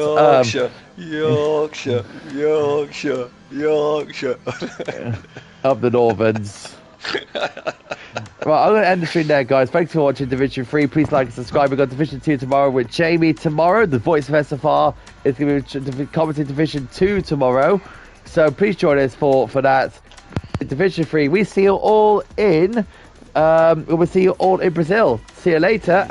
Yorkshire. Of the Northerns. Well, I'm going to end the stream there, guys. Thanks for watching Division 3. Please like and subscribe. We've got Division 2 tomorrow with Jamie tomorrow. The voice of SFR is going to be commenting Division 2 tomorrow. So please join us for that. Division 3. We see you all in Brazil. See you later.